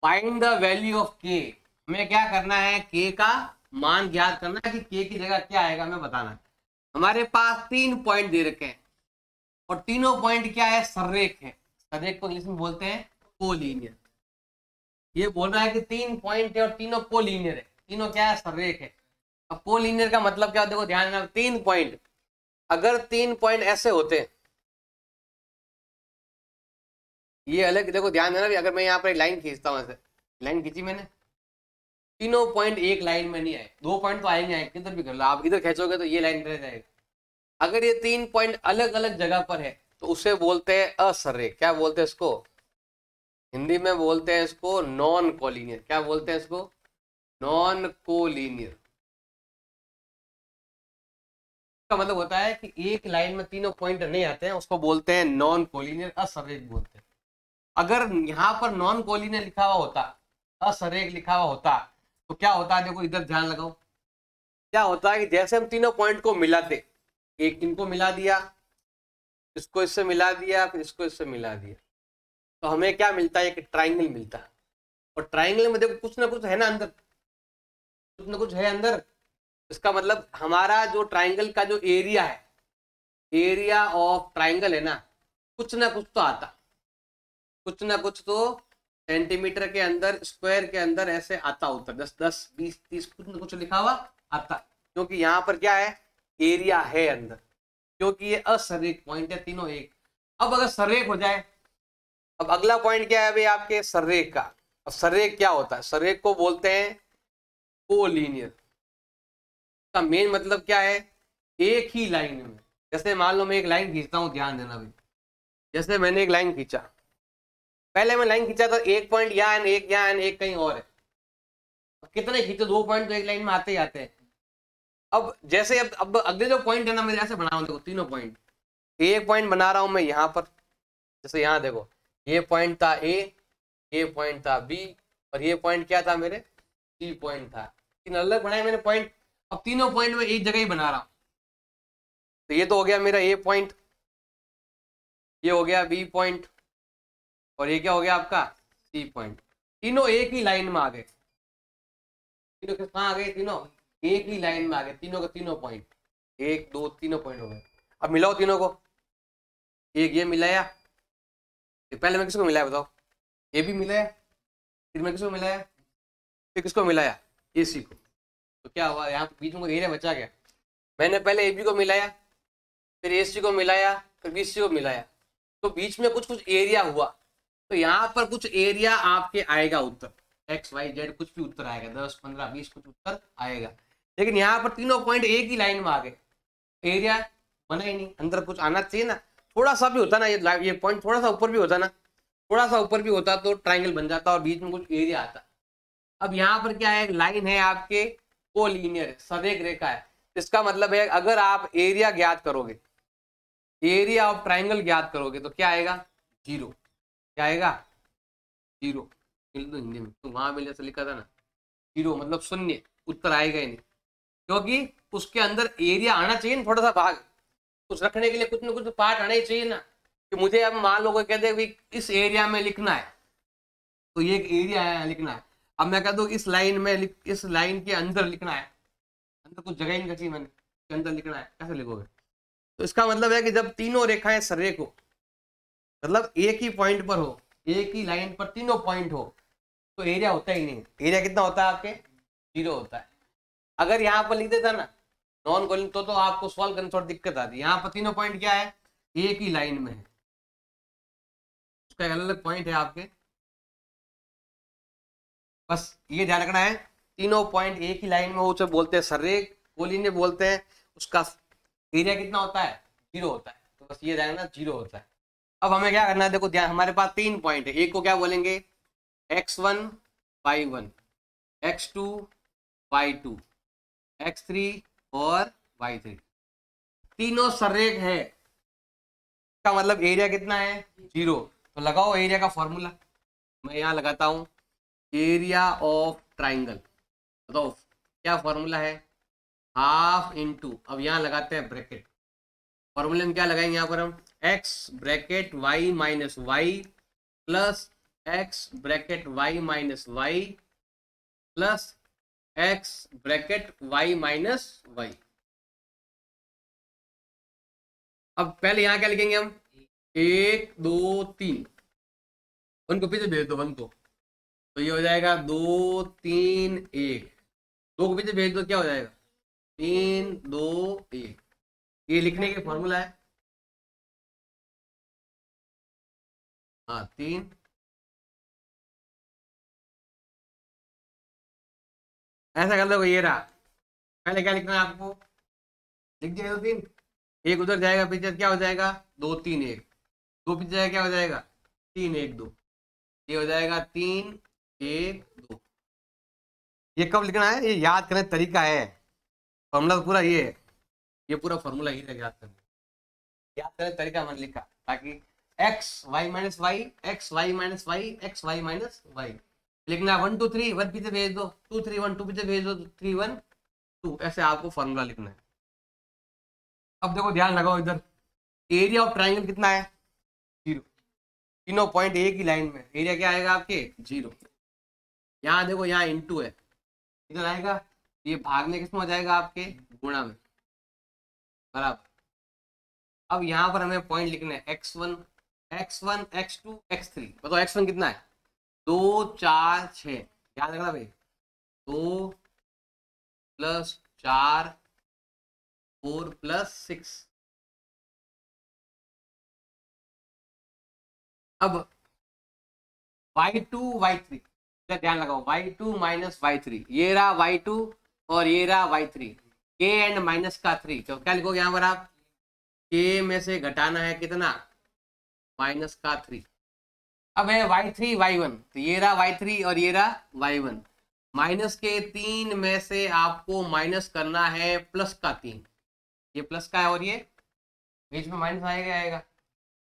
Find the value of के। हमें क्या करना है, के का मान ज्ञात करना है कि के की जगह क्या आएगा हमें बताना है। हमारे पास 3 पॉइंट दे रखे हैं और तीनों पॉइंट क्या है, सररेख है। सररेख को इंग्लिश में बोलते हैं कोलिनियर। ये बोल रहा है कि 3 पॉइंट है और तीनों कोलिनियर है, तीनों क्या है, सररेख है। अब कोलिनियर का मतलब क्या, देखो ध्यान देना, 3 पॉइंट, अगर 3 पॉइंट ऐसे होते, ये अलग, देखो ध्यान देना भी, अगर मैं यहाँ पर एक लाइन खींचता हूँ, ऐसे लाइन खींची मैंने, तीनों पॉइंट एक लाइन में नहीं आए, 2 पॉइंट तो आएंगे, आएंगे किधर भी कर लो आप, इधर खींचोगे तो ये लाइन रह जाएगा। अगर ये 3 पॉइंट अलग अलग जगह पर है तो उसे बोलते हैं असररेख। क्या बोलते हैं इसको, हिंदी में बोलते हैं इसको नॉन कोलिनियर। क्या बोलते हैं इसको, नॉन कोलिनियर। का मतलब होता है कि एक लाइन में तीनों पॉइंट नहीं आते हैं, उसको बोलते हैं नॉन कोलिनियर, असररेख बोलते हैं। अगर यहाँ पर नॉन कोलिनियर लिखा हुआ होता, असररेख लिखा हुआ होता, तो क्या होता है, देखो इधर ध्यान लगाओ, क्या होता है कि जैसे हम तीनों पॉइंट को मिलाते, एक इनको मिला दिया, इसको इससे मिला दिया, फिर इसको इससे मिला दिया, तो हमें क्या मिलता है, एक ट्राइंगल मिलता है। और ट्राइंगल में देखो कुछ ना कुछ है ना अंदर, कुछ ना कुछ है अंदर। इसका मतलब हमारा जो ट्राइंगल का जो एरिया है, एरिया ऑफ ट्राइंगल है ना, कुछ ना कुछ तो आता, कुछ ना कुछ तो सेंटीमीटर के अंदर, स्क्वायर के अंदर ऐसे आता उत्तर, 10 10 20 30 कुछ ना कुछ लिखा हुआ आता, क्योंकि यहाँ पर क्या है, एरिया है अंदर, क्योंकि ये असररेख पॉइंट है, तीनों एक। अब अगर सररेख हो जाए, अब अगला पॉइंट क्या है भाई आपके, सररेख का। अब सररेख क्या होता है, सररेख को बोलते हैं कोलिनियर। का मेन मतलब क्या है, एक ही लाइन में, जैसे मान लो मैं एक लाइन खींचता हूँ, ध्यान देना भाई, जैसे मैंने एक लाइन खींचा, पहले मैं लाइन खींचा तो एक पॉइंट यहाँ एंड एक यहाँ एंड एक कहीं और है। अब कितने खींचे, 2 पॉइंट तो एक लाइन में आते ही आते हैं। अब जैसे अब अगले जो पॉइंट है ना, मैं ऐसे बना रहा हूँ, देखो तीनों पॉइंट, एक पॉइंट बना रहा हूँ मैं यहाँ पर, जैसे यहाँ देखो, ये पॉइंट था ए, ये पॉइंट था बी, और ये पॉइंट क्या था मेरे, सी पॉइंट था। तीन अलग बनाए मैंने पॉइंट, अब तीनों पॉइंट में एक जगह ही बना रहा हूँ। तो ये तो हो गया मेरा ए पॉइंट, ये हो गया बी पॉइंट, और ये क्या हो गया आपका, सी पॉइंट। तीनों एक ही लाइन में आ गए, तीनों कहाँ आ गए, तीनों एक ही लाइन में आ गए, तीनों का तीनों पॉइंट, 1 2 तीनों पॉइंट हो गए। अब मिलाओ तीनों को, एक ये मिलाया, पहले मैं किसको मिलाया बताओ, ए भी मिलाया, फिर मैं किसको मिलाया, फिर किसको मिलाया, ए सी को। तो क्या हुआ, यहाँ बीच में एरिया बचा गया। मैंने पहले ए बी को मिलाया, फिर ए सी को मिलाया, फिर बी सी को मिलाया, तो बीच में कुछ कुछ एरिया हुआ, तो यहाँ पर कुछ एरिया आपके आएगा उत्तर, एक्स वाई जेड कुछ भी उत्तर आएगा, 10 15 20 कुछ उत्तर आएगा। लेकिन यहाँ पर तीनों पॉइंट एक ही लाइन में आ गए, एरिया बना ही नहीं, अंदर कुछ आना चाहिए ना, थोड़ा सा भी होता ना, ये पॉइंट थोड़ा सा ऊपर भी होता ना, थोड़ा सा ऊपर भी होता तो ट्राइंगल बन जाता और बीच में कुछ एरिया आता। अब यहाँ पर क्या है, लाइन है आपके कोलिनियर, सरेख रेखा है। इसका मतलब है अगर आप एरिया ज्ञात करोगे, एरिया ऑफ ट्राइंगल ज्ञात करोगे, तो क्या आएगा, 0। क्या आएगा, 0। हिंदी में तो वहां भी जैसे लिखा था ना, 0 मतलब शून्य, उत्तर आएगा ही नहीं, क्योंकि उसके अंदर एरिया आना चाहिए ना, थोड़ा सा भाग, कुछ रखने के लिए कुछ ना कुछ पार्ट आना ही चाहिए ना। कि मुझे अब मान लो कोई कहते हैं इस एरिया में लिखना है, तो ये एक एरिया है लिखना है। अब मैं कह दूं इस लाइन में इस लाइन के अंदर लिखना है, अंदर कुछ जगह ही नहीं बची मैंने, के अंदर लिखना है, कैसे लिखोगे। तो इसका मतलब है कि जब तीनों रेखाएं सररेख हो, मतलब एक ही पॉइंट पर हो, एक ही लाइन पर तीनों पॉइंट हो, तो एरिया होता ही नहीं। एरिया कितना होता है आपके, 0 होता है। अगर यहाँ पर लिख देता ना नॉन कॉलिंग, तो आपको सॉल्व करने थोड़ी दिक्कत आती है। यहाँ पर तीनों पॉइंट क्या है, एक ही लाइन में है, उसका अलग अलग पॉइंट है आपके, बस ये ध्यान रखना है। तीनों पॉइंट एक ही लाइन में हो, उसे बोलते हैं सररेख, कोलिनियर बोलते हैं। उसका एरिया कितना होता है, 0 होता है, तो बस ये ध्यान रखना 0 होता है। अब हमें क्या करना है, देखो ध्यान, हमारे पास 3 पॉइंट है, एक को क्या बोलेंगे, x1 y1, x2 y2, x3 और y3, तीनों सररेख है। का मतलब एरिया कितना है, 0। तो लगाओ एरिया का फॉर्मूला, मैं यहाँ लगाता हूँ, एरिया ऑफ ट्राइंगल, बताओ क्या फॉर्मूला है, हाफ इंटू, अब यहाँ लगाते हैं ब्रैकेट, फॉर्मूले में क्या लगाएंगे यहाँ पर हम, x bracket y minus y plus x bracket y minus y plus x bracket y minus y. अब पहले यहां क्या लिखेंगे हम, 1 2 3, उनको पीछे भेज दो 1 को, तो ये हो जाएगा 2 3 1, 2 को पीछे भेज दो क्या हो जाएगा 3 2 1। ये लिखने के फॉर्मूला है, हाँ 3, ऐसा कर लो, ये रहा। पहले क्या लिखना है आपको, लिख दिया 2 3, एक उधर जाएगा पीछे क्या हो जाएगा 2 3 1, 2 पीछे जाएगा क्या हो जाएगा 3 1 2, ये हो जाएगा 3 1 2। ये कब लिखना है, ये याद करने का तरीका है, फॉर्मूला तो पूरा ये है, ये पूरा फॉर्मूला ही है याद करने, याद करने का तरीका मैंने लिखा ताकि x y minus y, x y minus y, x y minus y लिखना। 1 2 3, 1 पीछे भेज दो 2 3 1, 2 पीछे भेज दो 3 1 2, ऐसे आपको फॉर्मूला लिखना है। अब देखो ध्यान लगाओ इधर, एरिया ऑफ ट्राइंगल कितना है 0, तीनों पॉइंट एक ही लाइन में, एरिया क्या आएगा आपके 0। यहाँ देखो यहाँ इंटू है, इधर आएगा, ये भाग में किसमें हो जाएगा आपके गुणा में, बराबर। अब यहाँ पर हमें पॉइंट लिखना है x1 x1 x2 x3, बताओ x1 कितना है 2 4 6, याद रखना भाई 2 + 4 4 + 6। अब y2 y3, ध्यान लगाओ y2 माइनस y3, ये रहा y2 और ये रहा y3, k एंड माइनस का 3, तो क्या लिखोगे यहाँ पर आप, k में से घटाना है कितना माइनस का 3। अब है y3 y1, तो ये रहा y3 और ये रहा y1, माइनस के 3 में से आपको माइनस करना है प्लस का 3, ये प्लस का है और ये बीच में माइनस आएगा आएगा।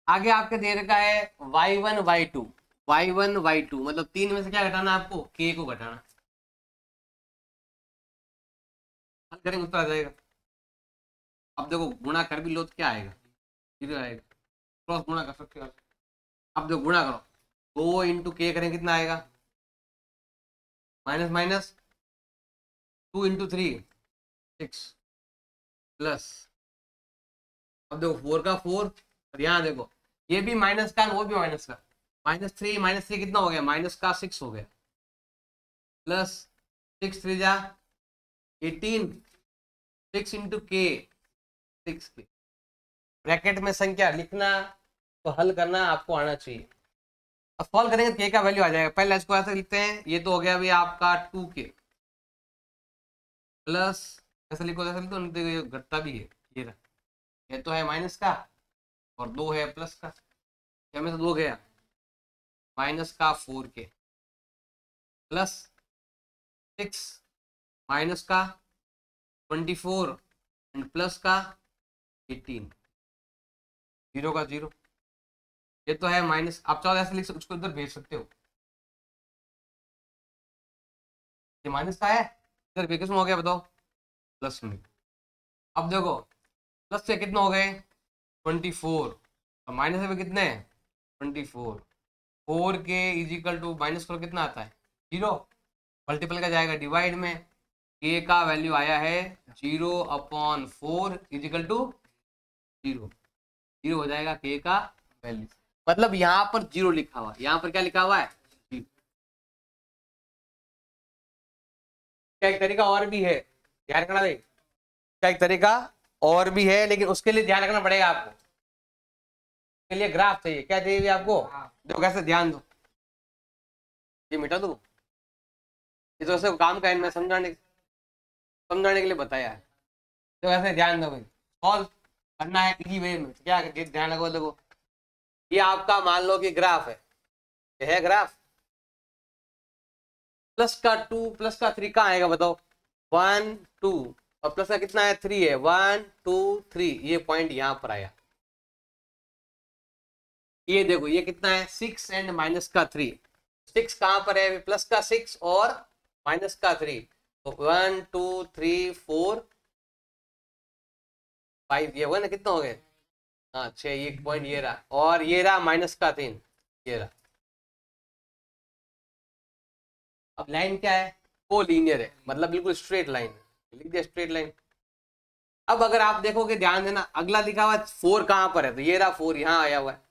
आगे आपके दे रखा है y1 y2, y1 y2 मतलब 3 में से क्या घटाना है आपको, k को घटाना, हल करेंगे उत्तर आ जाएगा। अब देखो गुणा कर भी लो तो क्या आएगा 0 आएगा, क्रॉस गुणा कर सकते हो। अब देखो गुणा करो, 2 × k करें कितना आएगा, माइनस माइनस 2 × 3 6 प्लस, अब देखो 4 का 4, और यहाँ देखो ये भी माइनस का वो भी माइनस का, -3 कितना हो गया माइनस का 6 हो गया, प्लस 6 3 जा 18, 6 × k 6 k, ब्रैकेट में संख्या लिखना तो हल करना आपको आना चाहिए। अब सॉल्व करेंगे तो k का वैल्यू आ जाएगा, पहले इसको ऐसे लिखते हैं, ये तो हो गया भाई आपका 2k प्लस, ऐसा लिखो ऐसा लिखो, नहीं तो ये घटता भी है, ये रहा, ये तो है माइनस का और 2 है प्लस का, क्या में से 2 गया माइनस का 4k प्लस 6 माइनस का 24 एंड प्लस का 18, 0 का 0, ये तो है माइनस, आप चाहो ऐसे लिख सकते, उसको इधर भेज सकते हो, ये माइनस का है, इधर किस में हो गया बताओ प्लस में। अब देखो प्लस से कितने हो गए 24, और माइनस से भी कितने हैं 24, 4k = माइनस करो कितना आता है 0, मल्टीपल का जाएगा डिवाइड में, k का वैल्यू आया है 0/4 = 0, 0 हो जाएगा k का वैल्यू, मतलब यहाँ पर 0 लिखा हुआ है, यहाँ पर क्या लिखा हुआ है 0। क्या एक तरीका और भी है, ध्यान रखना भाई, क्या एक तरीका और भी है, लेकिन उसके लिए ध्यान रखना पड़ेगा आपको, के लिए ग्राफ चाहिए, क्या चाहिए आपको, देखो कैसे ध्यान दो, ये मिटा दो, ये तो ऐसे काम का है, मैं समझाने के लिए बताया है, तो ऐसे ध्यान दो भाई, सॉल्व करना है इसी वे में, क्या ध्यान रखो, देखो ये आपका मान लो कि ग्राफ है, ये है ग्राफ, प्लस का 2 प्लस का 3 कहाँ आएगा बताओ 1 2, और प्लस का कितना है 3 है 1 2 3, ये पॉइंट यहाँ पर आया, ये देखो ये कितना है 6 एंड माइनस का 3, 6 कहाँ पर है प्लस का 6 और माइनस का 3, तो 1 2 3 4 5, ये हुआ ना कितना हो गए, हाँ 6, ये पॉइंट ये रहा, और ये रहा माइनस का 3, ये रहा, अब लाइन क्या है, कोलिनियर है, मतलब बिल्कुल स्ट्रेट लाइन है, लिख दिया स्ट्रेट लाइन। अब अगर आप देखोगे ध्यान देना, अगला लिखा हुआ 4 कहाँ पर है, तो ये रहा 4 यहाँ आया हुआ है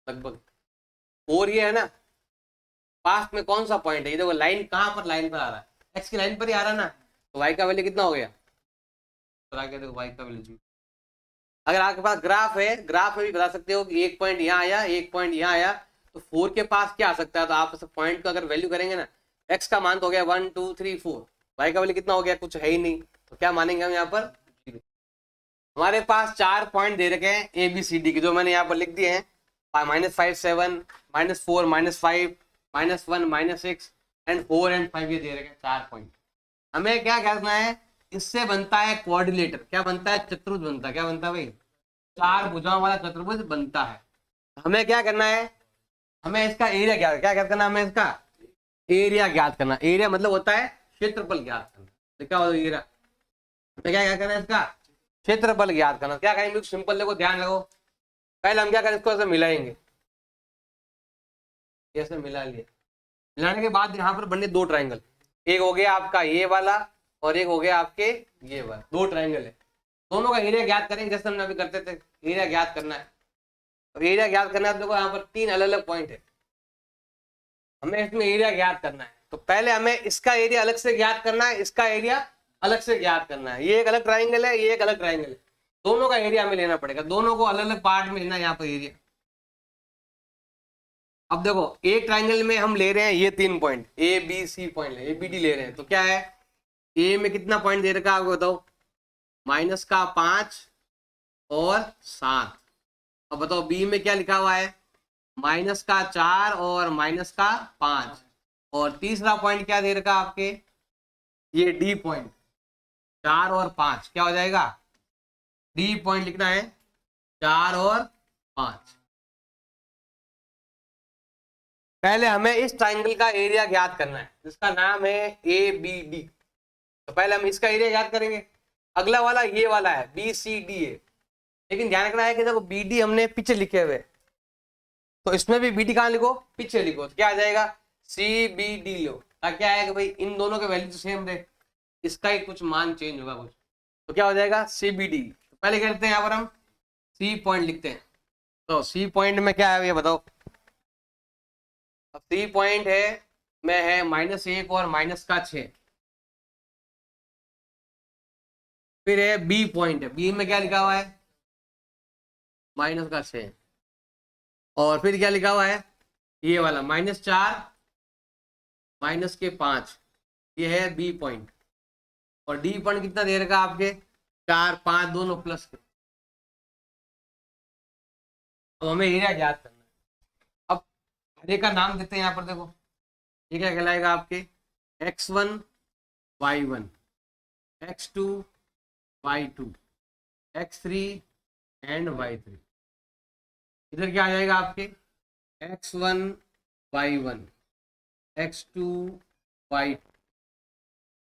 लगभग, 4 ये है ना, पास्ट में कौन सा पॉइंट है, ये देखो लाइन कहाँ पर, लाइन पर आ रहा है, एक्स की लाइन पर ही आ रहा है ना, तो वाई का वैल्यू कितना हो गया, तो आगे देखो वाई का वैल्यू। अगर आपके पास ग्राफ है, ग्राफ में भी बता सकते हो कि एक पॉइंट यहाँ आया, एक पॉइंट यहाँ आया, तो 4 के पास क्या आ सकता है, तो आप पॉइंट का अगर वैल्यू करेंगे ना, एक्स का मान तो हो गया 1 2 3 4, वाई का वैल्यू कितना हो गया, कुछ है ही नहीं, तो क्या मानेंगे हम यहाँ पर, हमारे पास 4 पॉइंट दे रखे हैं ए बी सी डी के, जो मैंने यहाँ पर लिख दिए हैं, -5 7 -4 -5 -1 -6 एंड 4 एंड 5, ये दे रखे हैं 4 पॉइंट। हमें क्या करना है, इससे बनता है कोऑर्डिनेटर, क्या बनता है, चतुर्भुज बनता है, क्या बनता है भाई, 4 भुजाओं वाला चतुर्भुज बनता है। हमें क्या करना है, हमें इसका एरिया क्या ज्ञात करना है, हमें इसका एरिया ज्ञात करना, एरिया मतलब होता है क्षेत्रफल ज्ञात करना, तो क्या होता है एरिया, क्या करना है इसका क्षेत्रफल ज्ञात करना। क्या करेंगे, सिंपल देखो ध्यान रखो, पहले हम क्या करें, इसको ऐसे मिलाएंगे, ऐसे मिला लिए, मिलाने के बाद यहाँ पर बने 2 ट्राइंगल, एक हो गया आपका ये वाला और एक हो गया आपके ये वाला, 2 ट्राइंगल है, दोनों का एरिया ज्ञात करेंगे जैसे हमने अभी करते थे, एरिया ज्ञात करना है। और एरिया ज्ञात करना है, देखो यहाँ पर 3 अलग अलग पॉइंट है, हमें इसमें एरिया ज्ञात करना है, तो पहले हमें इसका एरिया अलग से ज्ञात करना है, इसका एरिया अलग से ज्ञात करना है, ये एक अलग ट्राइंगल है, ये एक अलग ट्राइंगल है, दोनों का एरिया हमें लेना पड़ेगा, दोनों को अलग अलग पार्ट में लेना है यहाँ पर एरिया। अब देखो एक ट्राइंगल में हम ले रहे हैं ये 3 point, A B C point, A B D ले रहे हैं, तो क्या है, ए में कितना पॉइंट दे रखा है आपको बताओ, -5 और 7। अब बताओ बी में क्या लिखा हुआ है, -4 और -5, और तीसरा पॉइंट क्या दे रखा आपके, ये डी पॉइंट 4 और 5, क्या हो जाएगा, डी पॉइंट लिखना है 4 और 5। पहले हमें इस ट्राइंगल का एरिया ज्ञात करना है जिसका नाम है ए बी डी, तो पहले हम इसका एरिया ज्ञात करेंगे। अगला वाला ये वाला है बी सी डी है, लेकिन ध्यान रखना है कि जब बी डी हमने पीछे लिखे हुए, तो इसमें भी बी डी कहाँ लिखो, पीछे लिखो, तो क्या आ जाएगा, सी बी डी लो, ताकि क्या आएगा भाई, इन दोनों के वैल्यू सेम रहे, इसका ही कुछ मान चेंज होगा कुछ, तो क्या हो जाएगा सी बी डी। तो पहले क्या करते हैं, यहाँ पर हम सी पॉइंट लिखते हैं, तो सी पॉइंट में क्या है ये बताओ, अब सी पॉइंट है में है -1 और -6, फिर है बी पॉइंट है, बी में क्या लिखा हुआ है, -6, और फिर क्या लिखा हुआ है, ये वाला -4 -5, ये है बी पॉइंट, और डी पॉइंट कितना दे रखा आपके, 4 5 दोनों प्लस के। अब हमें एरिया ज्ञात करना है, अब हर एक का नाम देते हैं यहाँ पर, देखो ये क्या कहलाएगा आपके, x1 y1 x2 y2 x3 and y3। इधर क्या आ जाएगा आपके, x1 y1 x2 y2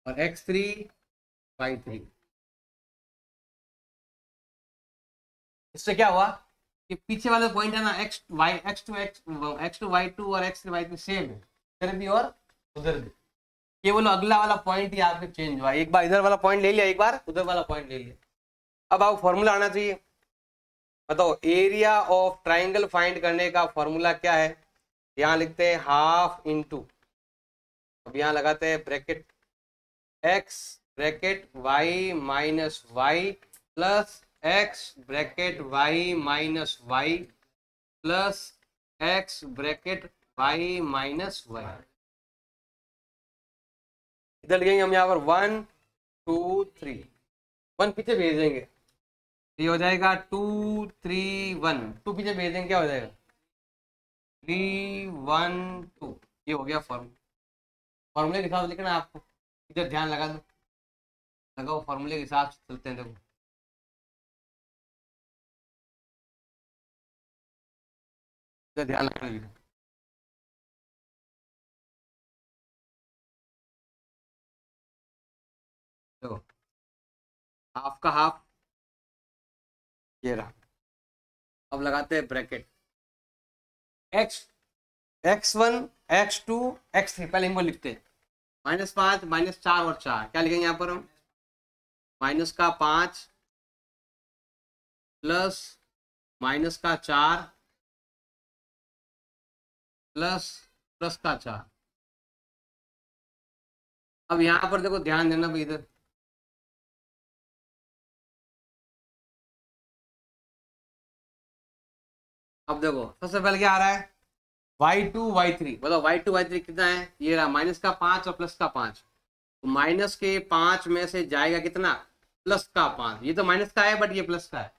और x3 y3। इससे क्या हुआ कि पीछे वाले पॉइंट है ना, x2 y2 और x3 y3 सेम है, इधर भी और उधर भी, केवल अगला वाला पॉइंट ही आपके चेंज हुआ, एक बार इधर वाला पॉइंट ले लिया, एक बार उधर वाला पॉइंट ले लिया। अब आपको फॉर्मूला आना चाहिए, बताओ एरिया ऑफ ट्राइंगल फाइंड करने का फॉर्मूला क्या है, यहाँ लिखते हैं हाफ इंटू, अब यहाँ लगाते हैं bracket x bracket y minus y plus x bracket y minus y plus x bracket y minus y. इधर लिखेंगे हम यहाँ पर 1 2 3, 1 पीछे भेज देंगे, ये हो जाएगा 2 3 1, 2 पीछे भेज देंगे क्या हो जाएगा 3 1 2, ये हो गया फॉर्मूले के हिसाब से लिखना है आपको, इधर ध्यान लगा दो, लगाओ फॉर्मूले के हिसाब से चलते हैं, देखो इधर ध्यान लगा दो, देखो हाफ का हाफ ये रहा, अब लगाते हैं bracket x x1 x2 x3, पहले इनको लिखते हैं, -5 -4 और 4 क्या लिखेंगे यहाँ पर हम? -5 प्लस -4 प्लस +4। अब यहाँ पर देखो ध्यान देना भाई इधर, अब देखो सबसे पहले क्या आ रहा है, y2 y3, बताओ y2 y3 कितना है, ये रहा -5 और +5। तो -5 में से जाएगा कितना, +5। ये तो माइनस का है बट ये प्लस का है,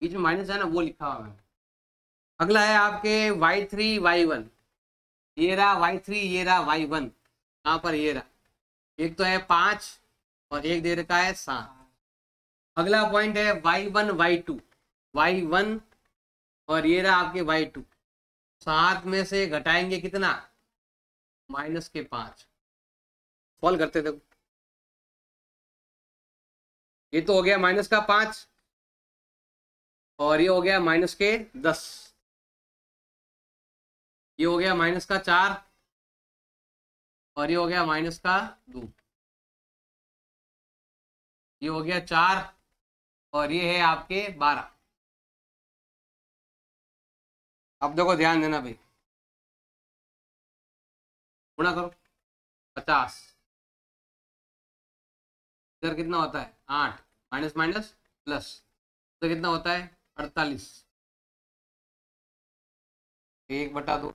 बीच में माइनस है ना वो लिखा हुआ है। अगला है आपके y3 y1, ये रहा y3 ये रहा y1, कहाँ पर ये रहा, एक तो है 5 और एक दे रखा है 7। अगला पॉइंट है y1 y2, y1 और ये रहा आपके y2, 7 में से घटाएंगे कितना, -5। सॉल्व करते थे, ये तो हो गया -5 और ये हो गया -10, ये हो गया -4 और ये हो गया -2, ये हो गया 4 और ये है आपके 12। अब देखो ध्यान देना भाई, गुणा करो 50, इधर कितना होता है 8, माइनस माइनस प्लस, तो कितना होता है 48, 1/2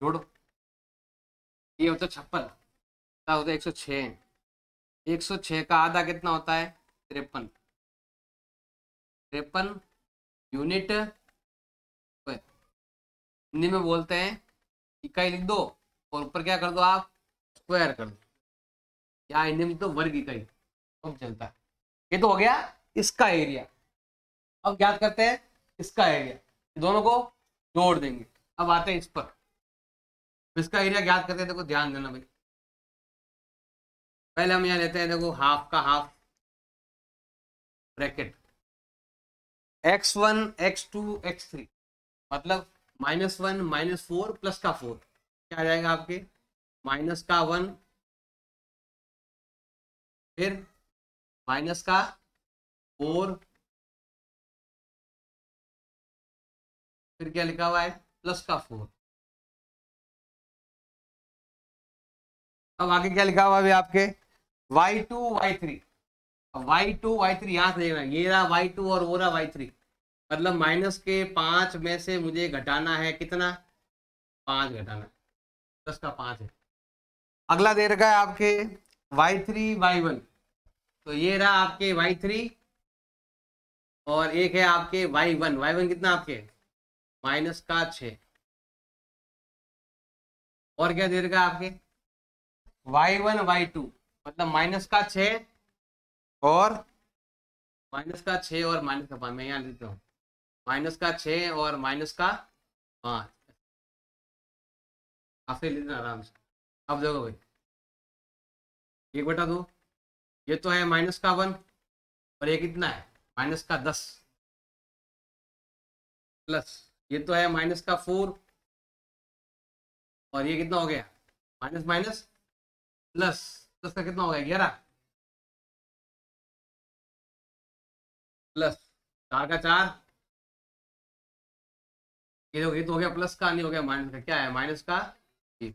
जोड़ो, ये होता है 56, क्या होता है 106, 106 का आधा कितना होता है 53, 53 यूनिट, हिंदी में बोलते हैं इकाई लिख दो और ऊपर क्या कर दो आप, स्क्वायर कर दो, या हिंदी में तो वर्ग इकाई तो चलता है। ये तो हो गया इसका एरिया। अब ज्ञात करते हैं इसका एरिया, दोनों को जोड़ देंगे। अब आते हैं इस पर, इसका एरिया ज्ञात करते हैं, देखो ध्यान देना भाई, पहले हम यहाँ लेते हैं देखो हाफ का half bracket, x1 x2 x3 मतलब -1 -4 प्लस का 4 क्या आ जाएगा आपके, -1 फिर -4 फिर क्या लिखा हुआ है +4। अब आगे क्या लिखा हुआ है आपके y2 y3, y2 y3 यहाँ से देखना, ये रहा y2 और वो रहा y3, मतलब -5 में से मुझे घटाना है कितना, 5 घटाना है, 10 का 5 है। अगला दे रखा है आपके y3 y1, तो ये रहा आपके y3 और एक है आपके y1, y1 कितना आपके -6, और क्या दे रखा है आपके y1 y2 मतलब -6 और -6 और -5, मैं यहाँ लिखता हूँ -6 और -5, काफी लिखना आराम से। अब देखो भाई 1/2, ये तो है -1 और ये कितना है -10 प्लस, ये तो है -4 और ये कितना हो गया माइनस माइनस प्लस, प्लस का कितना हो गया 11 प्लस 4 का 4, ये तो हो गया प्लस का, नहीं हो गया माइनस का, क्या है माइनस का 1,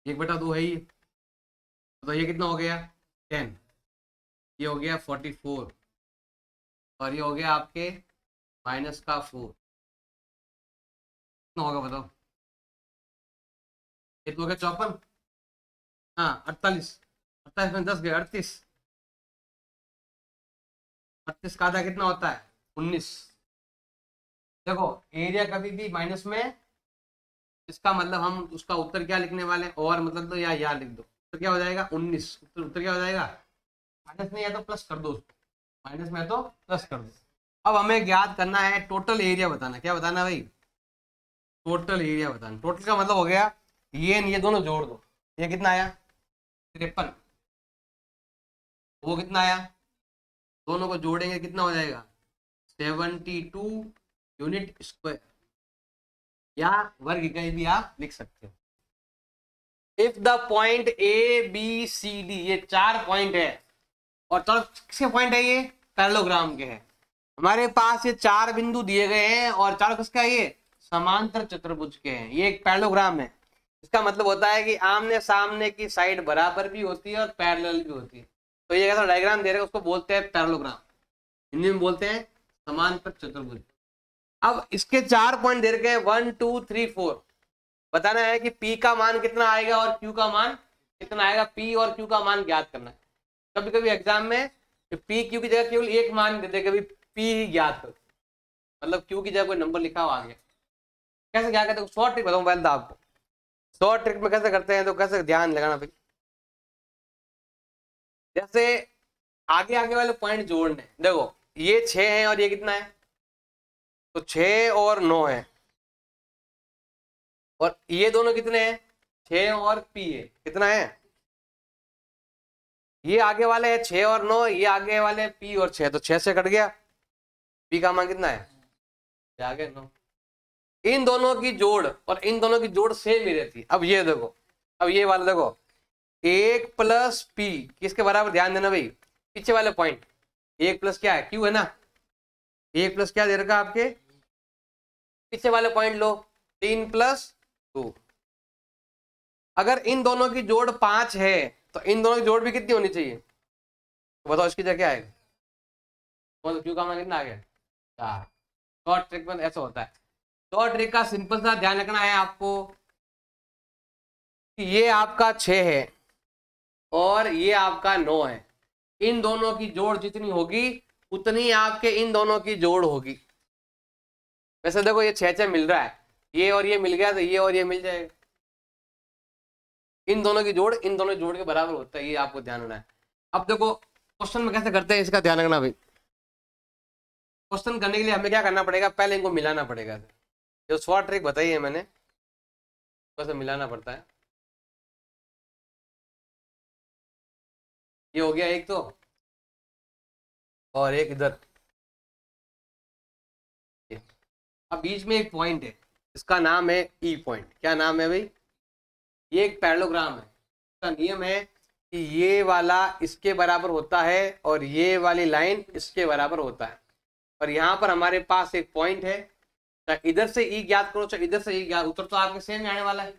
1/2 है ये, तो ये कितना हो गया 10, ये हो गया 44 और ये हो गया आपके -4, कितना होगा बताओ, ये तो हो गया 54, हाँ 48, 48 में 10 गए 38, 38 का आधा कितना होता है 19। देखो एरिया कभी भी माइनस में, इसका मतलब हम उसका उत्तर क्या लिखने वाले हैं, और मतलब तो या लिख दो, तो क्या हो जाएगा 19, उत्तर क्या हो जाएगा, माइनस में या तो प्लस कर दो उसको, माइनस में तो प्लस कर दो। अब हमें ज्ञात करना है टोटल एरिया बताना, क्या बताना भाई, टोटल एरिया बताना। टोटल का मतलब हो गया ये दोनों जोड़ दो, ये कितना आया 53, वो कितना आया, दोनों को जोड़ेंगे कितना हो जाएगा 72 यूनिट स्क्वायर, या वर्ग इकाई भी आप लिख सकते हो। If the point A B C D, ये 4 पॉइंट है और चलो किसके पॉइंट है, ये पैरेललोग्राम के हैं। हमारे पास ये 4 बिंदु दिए गए हैं और 4 किसका है, ये समांतर चतुर्भुज के हैं। ये एक पैरेललोग्राम है। इसका मतलब होता है कि आमने सामने की साइड बराबर भी होती है और पैरेलल भी होती है। तो ये कैसा डायग्राम दे रहे हैं उसको बोलते हैं पैरेललोग्राम, हिंदी में बोलते हैं समांतर चतुर्भुज। अब इसके 4 पॉइंट दे रखे हैं 1 2 3 4। बताना है कि P का मान कितना आएगा और Q का मान कितना आएगा। P और Q का मान ज्ञात करना है। कभी कभी एग्जाम में P Q की जगह केवल एक मान देते, कभी P ही ज्ञात कर, मतलब Q की जगह कोई नंबर लिखा हुआ आ गया। कैसे क्या करते हैं, शॉर्ट ट्रिक बताऊं पहले आपको। शॉर्ट ट्रिक में कैसे करते हैं, तो कैसे ध्यान लगाना भाई। जैसे आगे आगे वाले पॉइंट जोड़ने, देखो ये 6 है और ये कितना है, तो 6 और 9 है। और ये दोनों कितने हैं, 6 और P है, कितना है, ये आगे वाले है 6 और 9, ये आगे वाले P और 6, तो 6 से कट गया। P का मान कितना है, ये आगे 9। इन दोनों की जोड़ और इन दोनों की जोड़ सेम ही रहती है। अब ये देखो, अब ये वाला देखो 1 प्लस P किसके बराबर, ध्यान देना भाई, पीछे वाले पॉइंट 1 प्लस क्या है, Q है ना। 1 प्लस क्या दे रखा आपके, पीछे वाले पॉइंट लो 3 प्लस 2। अगर इन दोनों की जोड़ 5 है तो इन दोनों की जोड़ भी कितनी होनी चाहिए, तो बताओ इसकी जगह क्या आएगा, तो Q का मान कितना आ गया 4। शॉर्ट ट्रिक में ऐसा होता है। शॉर्ट ट्रिक का सिंपल सा ध्यान रखना है आपको कि ये आपका 6 है और ये आपका 9 है। इन दोनों की जोड़ जितनी होगी उतनी आपके इन दोनों की जोड़ होगी। वैसे देखो ये 6 मिल रहा है, ये और ये मिल गया तो ये और ये मिल जाएगा। इन दोनों की जोड़ इन दोनों की जोड़ के बराबर होता है, ये आपको ध्यान रखना है। अब देखो क्वेश्चन में कैसे करते हैं, इसका ध्यान रखना भाई। क्वेश्चन करने के लिए हमें क्या करना पड़ेगा, पहले इनको मिलाना पड़ेगा। जो शॉर्ट ट्रिक बताई है मैंने, कैसे मिलाना पड़ता है। ये हो गया एक तो, और एक इधर। अब बीच में एक पॉइंट है, इसका नाम है ई पॉइंट। क्या नाम है भाई, ये एक पैरेललोग्राम है। इसका नियम है कि ये वाला इसके बराबर होता है और ये वाली लाइन इसके बराबर होता है। और यहाँ पर हमारे पास एक पॉइंट है, चाहे इधर से ई ज्ञात करो चाहे इधर से ई ज्ञात, उत्तर तो आपके सेम आने वाला है।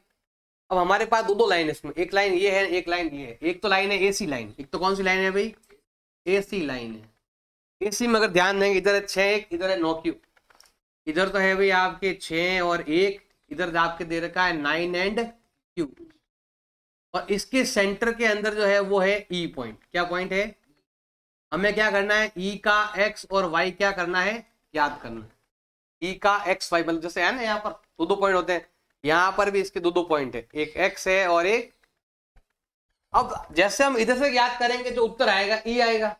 अब हमारे पास दो लाइन है इसमें, एक लाइन ये है एक लाइन ये है। एक तो लाइन है AC लाइन, एक तो कौन सी लाइन है भाई, AC लाइन है। AC में अगर ध्यान देंगे इधर है 6 इधर है 9 Q। इधर तो है भाई आपके 6 और 1, इधर आपके दे रखा है 9 एंड Q। और इसके सेंटर के अंदर जो है वो है E पॉइंट। क्या पॉइंट है, हमें क्या करना है, E का X और Y क्या करना है, याद करना है। E का X Y, मतलब जैसे है ना यहाँ पर दो पॉइंट होते हैं, यहाँ पर भी इसके दो पॉइंट है, एक X है और एक। अब जैसे हम इधर से याद करेंगे जो उत्तर आएगा E आएगा,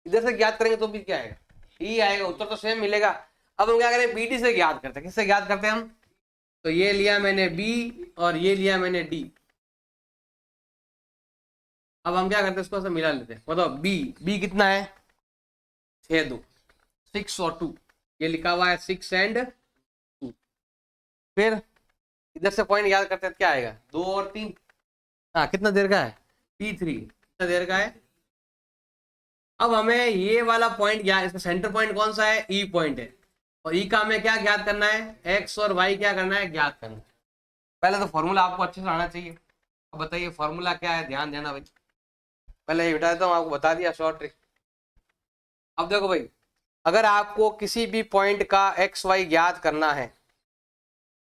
इधर से याद करेंगे तो भी क्या आएगा, E आएगा, उत्तर तो सेम मिलेगा। अब हम क्या करें, BD से याद करते हैं। किससे याद करते हैं हम, तो ये लिया मैंने B और ये लिया मैंने D। अब हम क्या करते हैं, इसको से मिला लेते हैं। बताओ B कितना है, 6 2 6 और 2, ये लिखा हुआ है 6 एंड 2। फिर इधर से पॉइंट याद करते हैं, क्या आएगा 2 और 3। हाँ कितना देर का है, P3 कितना देर का है। अब हमें ये वाला पॉइंट याद, इसका सेंटर पॉइंट कौन सा है, E पॉइंट है। और E का हमें क्या ज्ञात करना है, X और Y क्या करना है, ज्ञात करना है। पहले तो फॉर्मूला आपको अच्छे से आना चाहिए। अब बताइए फॉर्मूला क्या है, ध्यान देना भाई। पहले ये बता देता हूँ, आपको बता दिया शॉर्ट ट्रिक। अब देखो भाई, अगर आपको किसी भी पॉइंट का X Y ज्ञात करना है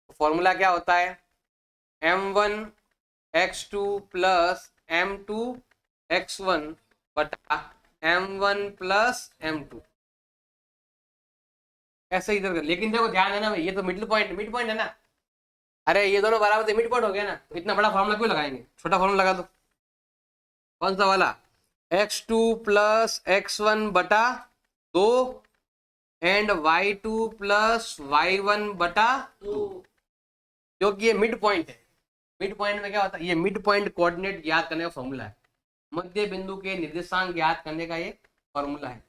तो फॉर्मूला क्या होता है, M1 X2 plus M2 X1 बटा M1 प्लस M2। ऐसे इधर कर, लेकिन देखो ध्यान देना भाई, ये तो मिड पॉइंट है ना। अरे ये दोनों बराबर थे, मिड पॉइंट हो गया ना, तो इतना बड़ा फॉर्मूला क्यों लगाएंगे, छोटा फॉर्मूला लगा दो। कौन सा वाला, X2 प्लस X1 बटा 2 एंड Y2 प्लस Y1 बटा 2, क्योंकि ये मिड पॉइंट है। मिड पॉइंट में क्या होता है, ये मिड पॉइंट कोऑर्डिनेट ज्ञात करने का फॉर्मूला है। मध्य बिंदु के निर्देशांक ज्ञात करने का ये फॉर्मूला है।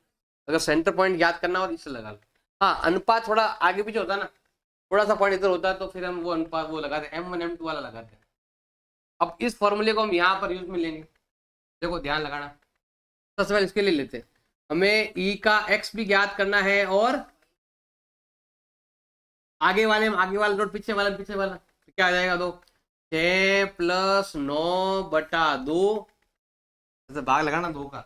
अगर सेंटर पॉइंट ज्ञात करना हो तो इससे लगा लो। हाँ अनुपात थोड़ा आगे पीछे होता है ना, थोड़ा सा पॉइंट इधर होता है तो फिर हम वो अनुपात वो लगाते हैं, M1 M2 वाला लगाते हैं। अब इस फॉर्मूले को हम यहाँ पर यूज में लेंगे। देखो ध्यान लगाना, सबसे पहले इसके लिए लेते हैं, हमें ई का एक्स भी ज्ञात करना है और आगे वाले में आगे वाला डॉट पीछे वाला पीछे वाला, तो क्या आ जाएगा, दो 6+9/2, जैसे भाग लगाना दो का,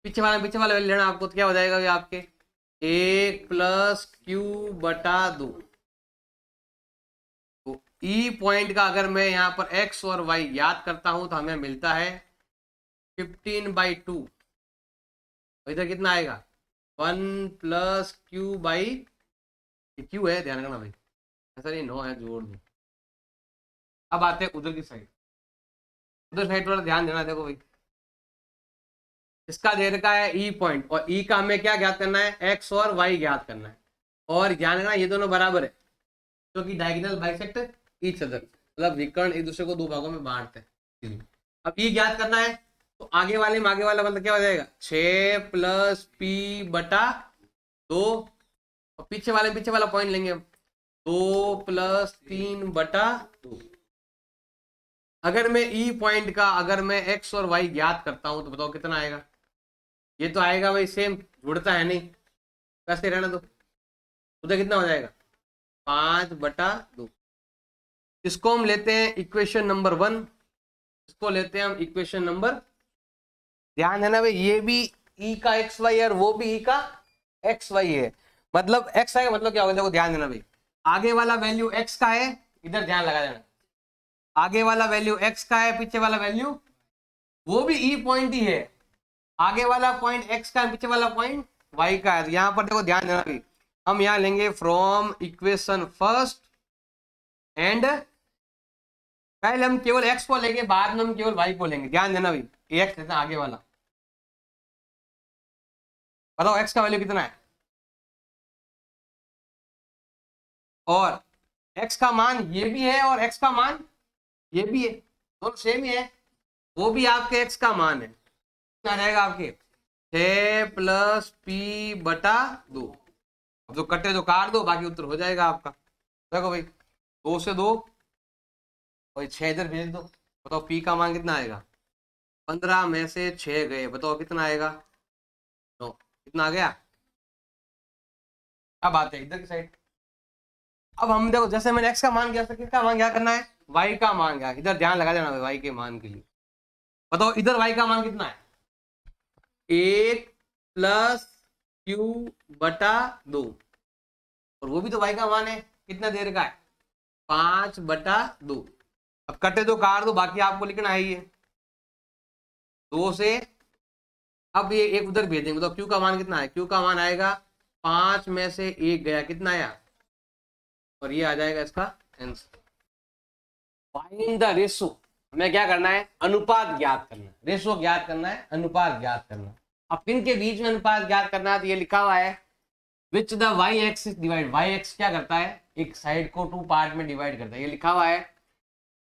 पीछे वाला वैल्यू लेना आपको, तो क्या हो जाएगा ये आपके 1+q/2। तो ई पॉइंट का अगर मैं यहाँ पर x और y याद करता हूं तो हमें मिलता है 15/2। इधर कितना आएगा 1+q/, क्यू है, ध्यान रखना भाई, ऐसा नहीं 9 है, जोड़ दो। अब आते हैं उधर की साइड, उधर साइड पर ध्यान देना। देखो भाई इसका दे रखा है ई पॉइंट, और ई का हमें क्या ज्ञात करना है, एक्स और वाई ज्ञात करना है। और ध्यान रखना ये दोनों बराबर है क्योंकि डायगोनल बाइसेक्ट ईच अदर, मतलब विकर्ण एक दूसरे को दो भागों में बांटते हैं। अब ई ज्ञात करना है तो आगे वाले में आगे वाला मतलब क्या हो जाएगा 6+p/2, और पीछे वाला पॉइंट लेंगे हम 2+3/2। अगर मैं ई पॉइंट का अगर मैं एक्स और वाई ज्ञात करता हूं तो बताओ कितना आएगा, ये तो आएगा भाई सेम, जुड़ता है नहीं, वैसे रहना दो, उधर कितना हो जाएगा 5/2। इसको हम लेते हैं इक्वेशन नंबर 1, इसको लेते हैं हम इक्वेशन नंबर, ध्यान देना भाई ये भी ई का एक्स वाई है और वो भी ई का एक्स वाई है, मतलब एक्स आएगा मतलब क्या होगा, देखो ध्यान देना भाई, आगे वाला वैल्यू एक्स का है, इधर ध्यान लगा देना, आगे वाला वैल्यू एक्स का है, पीछे वाला वैल्यू वो भी ई पॉइंट ही है, आगे वाला पॉइंट एक्स का है, पीछे वाला पॉइंट वाई का है। यहां पर देखो ध्यान देना भाई, हम यहां लेंगे फ्रॉम इक्वेशन फर्स्ट एंड, पहले हम केवल एक्स को लेंगे, बाद में हम केवल वाई को लेंगे। ध्यान देना भाई एक्स लेते हैं आगे वाला, बताओ एक्स का वैल्यू कितना है, और एक्स का मान ये भी है और एक्स का मान ये भी है, दोनों सेम ही है, वो भी आपके एक्स का मान है, कितना रहेगा आपके 6+p/2। अब जो कटे तो काट दो, बाकी उत्तर हो जाएगा आपका। देखो भाई 2 से 2 और 6 इधर भेज दो, बताओ p का मान कितना आएगा, 15 में से 6 गए, बताओ कितना आएगा 9, कितना आ गया। अब आते हैं इधर की साइड, अब हम देखो जैसे मैंने x का मान किया, किसका मान क्या करना है, y का मान क्या, इधर ध्यान लगा देना भाई y के मान के लिए, बताओ इधर y का मान कितना है 1+q/2, और वो भी तो y का मान है, कितना देर का है 5/2। अब कटे तो काट दो, बाकी आपको लिखना है ये 2 से, अब ये एक उधर भेजेंगे, तो q का मान कितना है, q का मान आएगा 5 में से 1 गया, कितना आया, और ये आ जाएगा इसका आंसर। फाइंड द रेशो, हमें क्या करना है, अनुपात ज्ञात करना है, रेशो ज्ञात करना है, अनुपात ज्ञात करना है। अब किन के बीच में अनुपात ज्ञात करना है, तो ये लिखा हुआ है which the y axis divide, y x क्या करता है, एक साइड को 2 पार्ट में डिवाइड करता है, ये लिखा हुआ है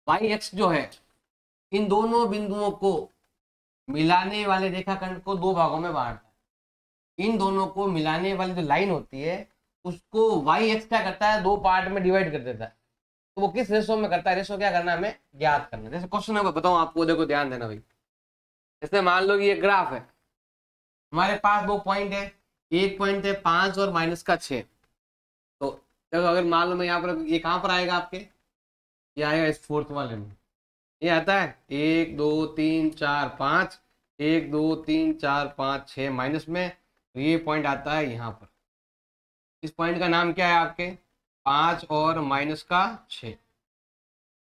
वाई एक्स जो है इन दोनों बिंदुओं को मिलाने वाले रेखाखंड को 2 भागों में बांटता है, इन दोनों को मिलाने वाली जो लाइन होती है उसको वाई एक्स क्या करता है 2 पार्ट में डिवाइड कर देता है, तो वो किस रेशो में करता है, रेशो क्या करना है हमें ज्ञात करना है। जैसे क्वेश्चन है बताऊं आपको, देखो ध्यान देना भाई, जैसे मान लो कि ये ग्राफ है, हमारे पास 2 पॉइंट है, एक पॉइंट है 5 और -6, तो देखो अगर मान लो मैं यहाँ पर, ये कहाँ पर आएगा आपके, ये आएगा इस फोर्थ वाले में, ये आता है 1 2 3 4 5, 1 2 3 4 5 6 माइनस में, तो ये पॉइंट आता है यहाँ पर, इस पॉइंट का नाम क्या है आपके 5 और -6।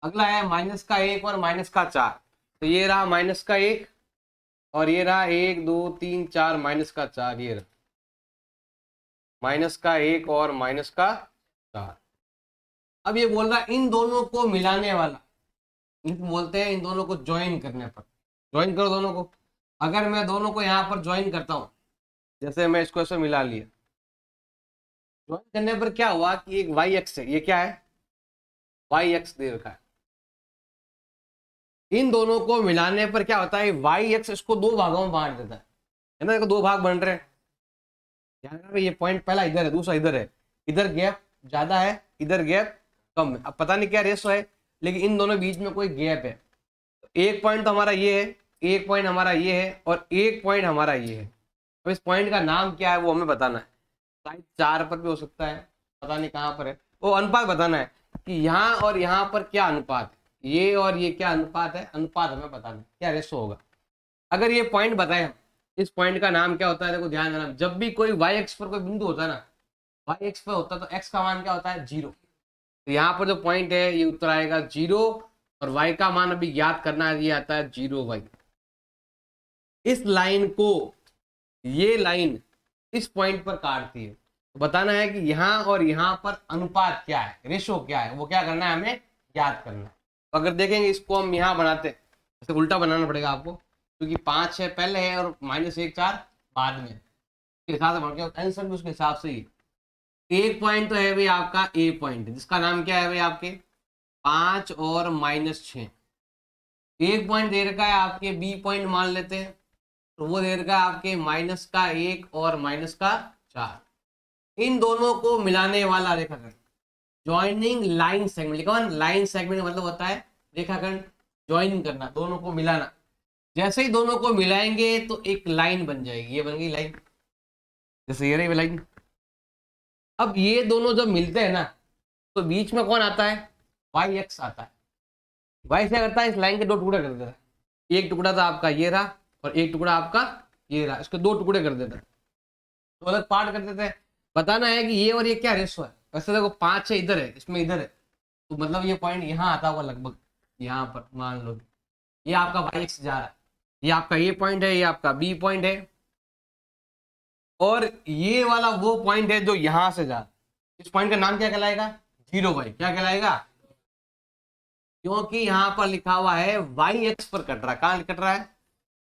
अगला है -1 और -4, तो ये रहा -1 और ये रहा 1 2 3 4 -4, ये रहा -1 और -4। अब ये बोल रहा इन दोनों को मिलाने वाला, इनको बोलते हैं इन दोनों को ज्वाइन करने पर, ज्वाइन करो दोनों को। अगर मैं दोनों को यहाँ पर ज्वाइन करता हूँ, जैसे मैं इसको ऐसे मिला लिया, ज्वाइन करने पर क्या हुआ कि एक वाई एक्स है, ये क्या है वाई एक्स दे रखा है, इन दोनों को मिलाने पर क्या होता है वाई एक्स इसको 2 भागों में बांट देता है ना, देखो 2 भाग बन रहे हैं, ध्यान रखना ये पॉइंट पहला इधर है, दूसरा इधर है, इधर गैप ज्यादा है, इधर गैप कम है। अब पता नहीं क्या रेशो है, लेकिन इन दोनों बीच में कोई गैप है, एक पॉइंट तो हमारा ये है, एक पॉइंट हमारा ये है और एक पॉइंट हमारा ये है। अब इस पॉइंट का नाम क्या है वो हमें बताना है। शायद 4 पर भी हो सकता है, पता नहीं कहाँ पर है। वो अनुपात बताना है कि यहाँ और यहाँ पर क्या अनुपात है, ये और ये क्या अनुपात है, अनुपात हमें बताना है, क्या रेशो होगा। अगर ये पॉइंट बताए हम, इस पॉइंट का नाम क्या होता है, देखो ध्यान देना, जब भी कोई वाई एक्स पर कोई बिंदु होता है ना, वाई एक्स पर होता है तो एक्स का मान क्या होता है, 0। तो यहाँ पर जो पॉइंट है ये उत्तर आएगा 0 और वाई का मान अभी याद करना है, ये आता है 0 वाई। इस लाइन को, ये लाइन इस पॉइंट पर काटती है, तो बताना है कि यहाँ और यहाँ पर अनुपात क्या है, रेशो क्या है, वो क्या करना है, हमें याद करना है। तो अगर देखेंगे इसको हम यहाँ बनाते हैं, इसे उल्टा बनाना पड़ेगा आपको, क्योंकि 5 है पहले है और -1 4 बाद में, उसके हिसाब से बन के आंसर भी उसके हिसाब से ही। एक पॉइंट तो है भाई आपका ए पॉइंट, जिसका नाम क्या है भाई आपके 5 और -6। एक पॉइंट दे रखा है आपके बी पॉइंट मान लेते हैं, तो वो दे रखा है आपके -1 और -4। इन दोनों को मिलाने वाला रेखाखंड, ज्वाइनिंग लाइन सेगमेंट लिखा हुआ, लाइन सेगमेंट मतलब होता है रेखाखंड ज्वाइन करना, दोनों को मिलाना। जैसे ही दोनों को मिलाएंगे तो एक लाइन बन जाएगी, ये बन गई लाइन, जैसे ये रही लाइन। अब ये दोनों जब मिलते हैं ना, तो बीच में कौन आता है, वाई एक्स आता है। वाई क्या करता है, इस लाइन के 2 टुकड़े कर देता है। एक टुकड़ा था आपका ये रहा और एक टुकड़ा आपका ये रहा, इसके 2 टुकड़े कर देता है, तो अलग पार्ट कर देते हैं। बताना है कि ये और ये क्या रेशो है। वैसे देखो 5 है इधर है, इसमें इधर है, तो मतलब ये पॉइंट यहाँ आता होगा लगभग, यहाँ पर मान लो ये आपका वाई एक्स जा रहा है, ये आपका ए पॉइंट है, ये आपका बी पॉइंट है, और ये वाला वो पॉइंट है जो यहां से जा, इस पॉइंट का नाम क्या कहलाएगा, 0 वाई। क्या कहलाएगा, क्योंकि यहां पर लिखा हुआ है वाई एक्स पर कट रहा है। कहां कट रहा है,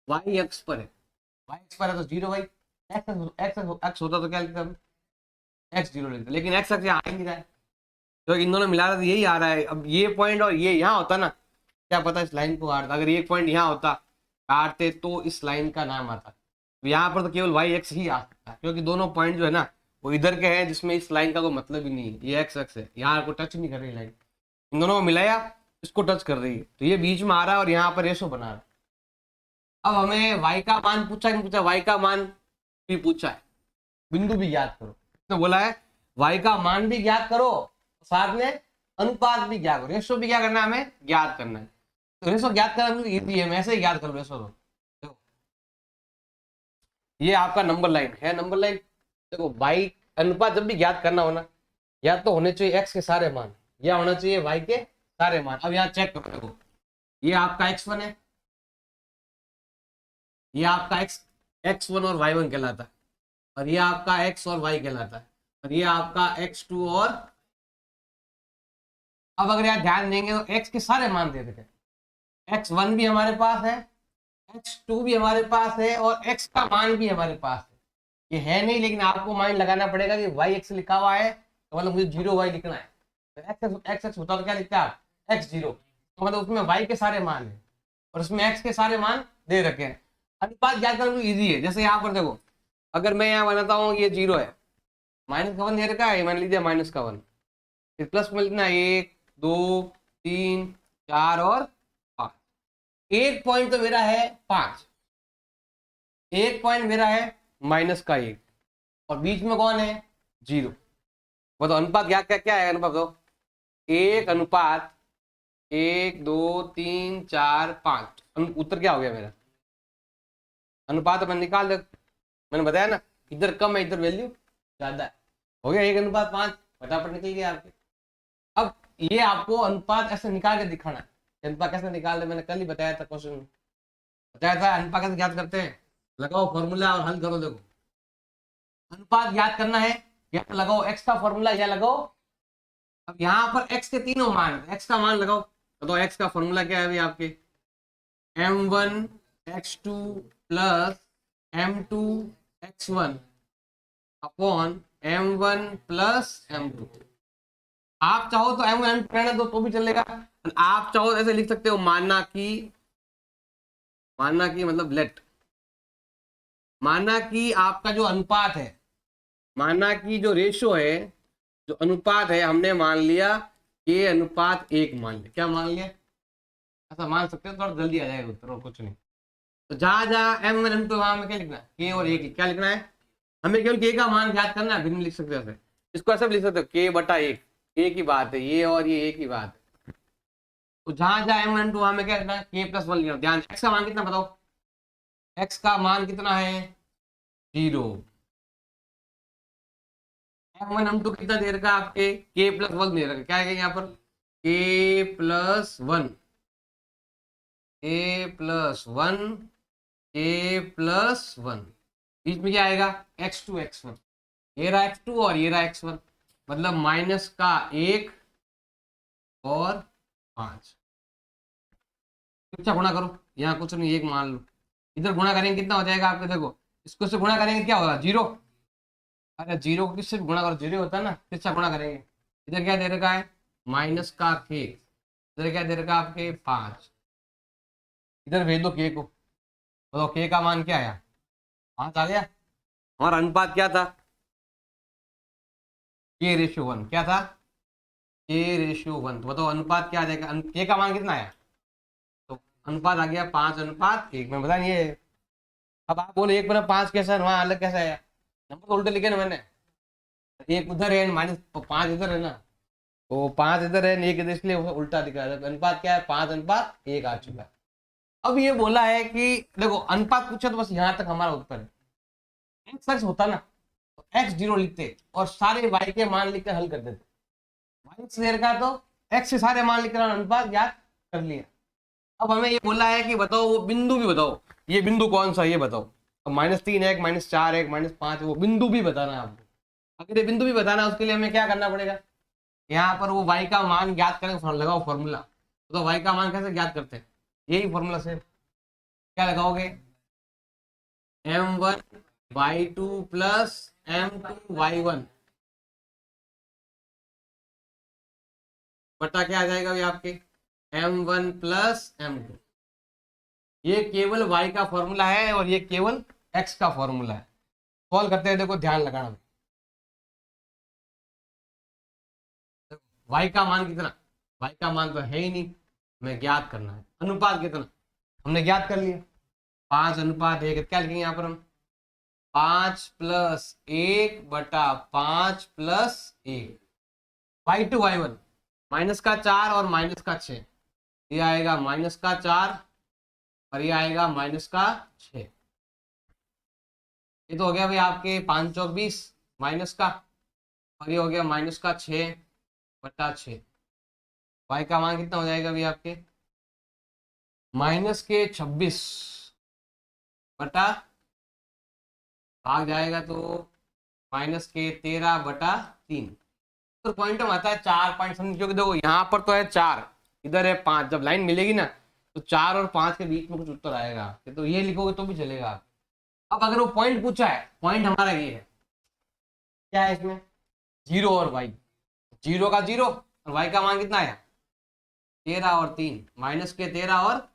वाई एक्स पर है, वाई एक्स पर है तो 0 वाई। एक्स होता तो क्या लिखता है, एक्स 0 लिखता, लेकिन एक्स एक्स यहाँ आ ही नहीं रहा है, तो इन दोनों मिला रहा है तो यही आ रहा है। अब ये पॉइंट और ये यहाँ होता ना, क्या पता इस लाइन को काटता, अगर ये पॉइंट यहाँ होता काटते तो इस लाइन का नाम आता। यहाँ पर तो केवल वाई एक्स ही आ सकता है, क्योंकि दोनों पॉइंट जो है ना वो इधर के हैं, जिसमें इस लाइन का कोई मतलब ही नहीं है, ये एक्स एक्स है, यहाँ को टच नहीं कर रही लाइन, इन दोनों को मिलाया इसको टच कर रही है, तो ये बीच में आ रहा है और यहाँ पर रेशो बना रहा है। अब हमें वाई का मान पूछा नहीं पूछा, वाई का मान भी पूछा है, बिंदु भी याद करो, तो बोला है वाई का मान भी याद करो, साथ में अनुपात भी ज्ञात करो, रेशो भी क्या करना है, हमें ज्ञात करना है। तो रेशो ज्ञात करना इजी है, मैं ऐसे ही याद करो रेशो। देखो ये आपका नंबर लाइन है, नंबर लाइन। देखो वाई अनुपात जब भी ज्ञात करना हो ना, या तो होने चाहिए एक्स के सारे मान, या होना चाहिए वाई के सारे मान। अब यहाँ चेक करो, देखो ये आपका x1 है, ये आपका x1 और y1 कहलाता है, और ये आपका x और y कहलाता है, और ये आपका x2 और। अब अगर यहाँ ध्यान देंगे तो x के सारे मान दे देते हैं, x1 भी हमारे पास है, x2 भी हमारे पास है, और x का मान भी हमारे पास है। ये है नहीं, लेकिन आपको माइंड लगाना पड़ेगा कि वाई एक्स लिखा हुआ है तो मतलब मुझे 0 वाई लिखना है। तो एक्स एक्स होता तो क्या लिखते हैं आप, x0, तो मतलब उसमें वाई के सारे मान है और उसमें एक्स के सारे मान दे रखे हैं। अनुपात ज्ञात करना इजी है, जैसे यहाँ पर देखो, अगर मैं यहाँ बनाता हूँ ये 0 है, माइनस का 1 दे रखा है, मान लीजिए माइनस का 1, फिर प्लस में लिखना 1 2 3 4 और 5। एक पॉइंट तो मेरा है 5, एक पॉइंट मेरा है -1, और बीच में कौन है 0। बताओ अनुपात क्या क्या क्या है, अनुपात बताओ, 1 अनुपात 1 2 3 4 5। उत्तर क्या हो गया मेरा, अनुपात अपन निकाल दे, मैंने बताया ना, इधर कम है इधर वैल्यू ज्यादा है, हो गया 1:5, फटाफट निकल गया आपके। अब ये आपको अनुपात ऐसे निकाल के दिखाना है, अनुपात कैसे निकाल दे, मैंने कल ही बताया था, क्वेश्चन बताया था अनुपात कैसे ज्ञात करते हैं। लगाओ फॉर्मूला और हल करो। देखो अनुपात ज्ञात करना है, या तो लगाओ x का फॉर्मूला या लगाओ, अब यहाँ पर x के तीनों मान, x का मान लगाओ, तो x का फॉर्मूला क्या है भाई आपके, m1 x2 plus m2 x1 upon m1 plus m2। आप चाहो तो m1 m2 रहने दो तो भी चलेगा, आप चाहो ऐसे लिख सकते हो, मानना की मतलब लेट, मानना कि आपका जो अनुपात है, मानना कि जो रेशो है, जो अनुपात है, हमने मान लिया ये अनुपात 1 मान लिया। क्या मान लिया, ऐसा मान सकते हो, थोड़ा जल्दी आ जाएगा उत्तर और कुछ नहीं। तो जहां जहां M1 M2 वहां हमें क्या लिखना है, के और ए की क्या लिखना है, हमें केवल के का मान ज्ञात करना है, भिन्न लिख सकते हो ऐसे। इसको ऐसे भी लिख सकते हो के बटा एक, ए की बात है ये और ये एक ही बात है। तो जहां जहां M1 M2 वहां हमें क्या लिखना है, के प्लस वन लिखना है। ध्यान, एक्स का मान कितना बताओ, एक्स का मान कितना है 0। M1 M2 कितना दे रखा है आपके, के प्लस वन दे रखा है, क्या है यहाँ पर के प्लस वन, ए प्लस वन, ए प्लस वन, बीच में क्या आएगा x2 x1, ये रहा x2 और ये रहा x1, मतलब माइनस का एक और 5। अच्छा गुणा करो, यहाँ कुछ नहीं एक मान लो, इधर गुणा करेंगे कितना हो जाएगा आपके, देखो इसको से गुणा करेंगे क्या होगा 0। अरे 0 को किससे गुणा करो 0 होता है ना, किससे गुणा करेंगे, इधर क्या दे रखा है माइनस का के, इधर क्या दे रखा है आपके 5, इधर भेज दो के को, तो के का मान क्या आया 5 आ गया। हमारा अनुपात क्या था k/1, क्या था k/1, तो बताओ अनुपात क्या आ जाएगा, के का मान कितना आया, तो अनुपात आ गया 5:1 में, बता नहीं है। अब आप बोले 1/5 कैसा है, वहां अलग कैसा है, नंबर तो उल्टे लिखे ना मैंने, एक उधर है -5 इधर है ना, तो 5 इधर है एक इधर, इसलिए उल्टा दिखा रहा है। अनुपात क्या है 5:1 आ चुका है। अब ये बोला है कि देखो अनुपात पूछा तो बस यहाँ तक हमारा उत्तर है। एक्स होता ना तो x0 लिखते और सारे y के मान लिखकर हल कर देते, y देर का तो x से सारे मान लिखकर अनुपात याद कर लिया। अब हमें ये बोला है कि बताओ वो बिंदु भी बताओ, ये बिंदु कौन सा ये बताओ, तो -3 है, -4 है, -5 है, वो बिंदु भी बताना है आपको। अगर ये बिंदु भी बताना है उसके लिए हमें क्या करना पड़ेगा, यहाँ पर वो y का मान ज्ञात करें, लगाओ फॉर्मूला, तो y का मान कैसे ज्ञात करते हैं, यही फॉर्मूला से क्या लगाओगे m1y2 प्लस m2y1 बटा क्या आ जाएगा अभी आपके m1 प्लस m2। ये केवल y का फॉर्मूला है और ये केवल x का फॉर्मूला है। सॉल्व करते हैं, देखो ध्यान लगाना, y का मान कितना, y का मान तो है ही नहीं, हमें ज्ञात करना है। अनुपात कितना हमने ज्ञात कर लिया 5:1, क्या लिखेंगे यहाँ पर हम 5+1/5+1, y2 y1 -4 और -6, ये आएगा -4 और ये आएगा -6। ये तो हो गया भाई आपके 5 चौक 20 माइनस का, और ये हो गया -6/6। y का मान कितना हो जाएगा अभी आपके -26 बटा, भाग जाएगा तो -13/3। तो पॉइंट में आता है 4 पॉइंट समझ, क्योंकि देखो यहाँ पर तो है 4, इधर है 5, जब लाइन मिलेगी ना तो 4 और 5 के बीच में कुछ उत्तर आएगा, तो ये लिखोगे तो भी चलेगा। अब अगर वो पॉइंट पूछा है, पॉइंट हमारा ये है, क्या है इसमें 0 और y, 0 का 0 और y का मान कितना है 13 और 3, -13 और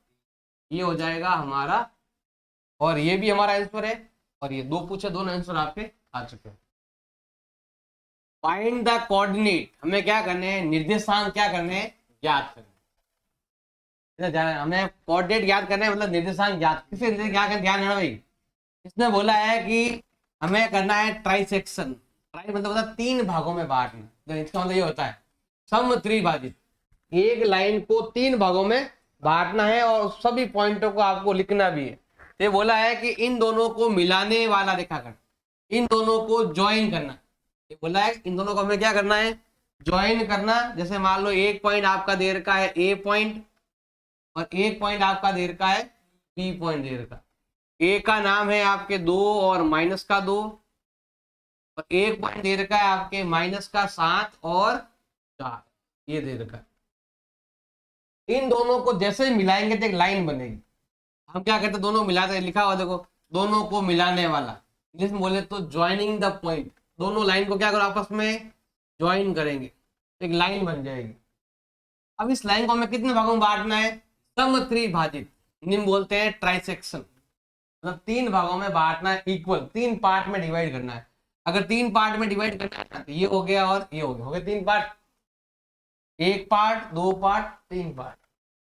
ये हो जाएगा हमारा, और ये भी हमारा आंसर है, और ये 2 पूछे, दोनों आंसर आपके आ चुके हैं। फाइंड द कोऑर्डिनेट, हमें क्या करने हैं निर्देशांक क्या करने हैं ज्ञात करने, हमें कोऑर्डिनेट ज्ञात करना है, मतलब निर्देशांक ज्ञात, किसे क्या करना ध्यान है भाई, इसने बोला है कि हमें करना है ट्राइसेक्शन, ट्राई मतलब होता है 3 भागों में बांटना, तो इसका मतलब ये होता है समत्रिभाजित, एक लाइन को 3 भागों में बांटना है और सभी पॉइंटों को आपको लिखना भी है। ये बोला है कि इन दोनों को मिलाने वाला रेखाखंड, इन दोनों को ज्वाइन करना, ये बोला है इन दोनों को हमें क्या करना है ज्वाइन करना। जैसे मान लो एक पॉइंट आपका दे रखा है ए पॉइंट और एक पॉइंट आपका दे रखा है बी पॉइंट दे रखा, ए का नाम है आपके 2 और -2, और एक पॉइंट दे रखा है आपके -7 और 4, ये दे रखा है। इन दोनों को जैसे मिलाएंगे तो एक लाइन बनेगी, हम क्या करते हैं दोनों मिलाते, लिखा हुआ देखो दोनों को मिलाने वाला, इंग्लिश में बोले तो ज्वाइनिंग द पॉइंट, दोनों लाइन को क्या करो आपस में ज्वाइन करेंगे, एक लाइन बन जाएगी। अब इस लाइन को हमें कितने भागों में बांटना है समत्रिभाजित, निम्न बोलते हैं ट्राइसेक्शन, मतलब 3 भागों में बांटना है, इक्वल 3 पार्ट में डिवाइड करना है। अगर 3 पार्ट में डिवाइड करना है तो ये हो गया और ये हो गया 3 पार्ट, 1 पार्ट 2 पार्ट 3 पार्ट।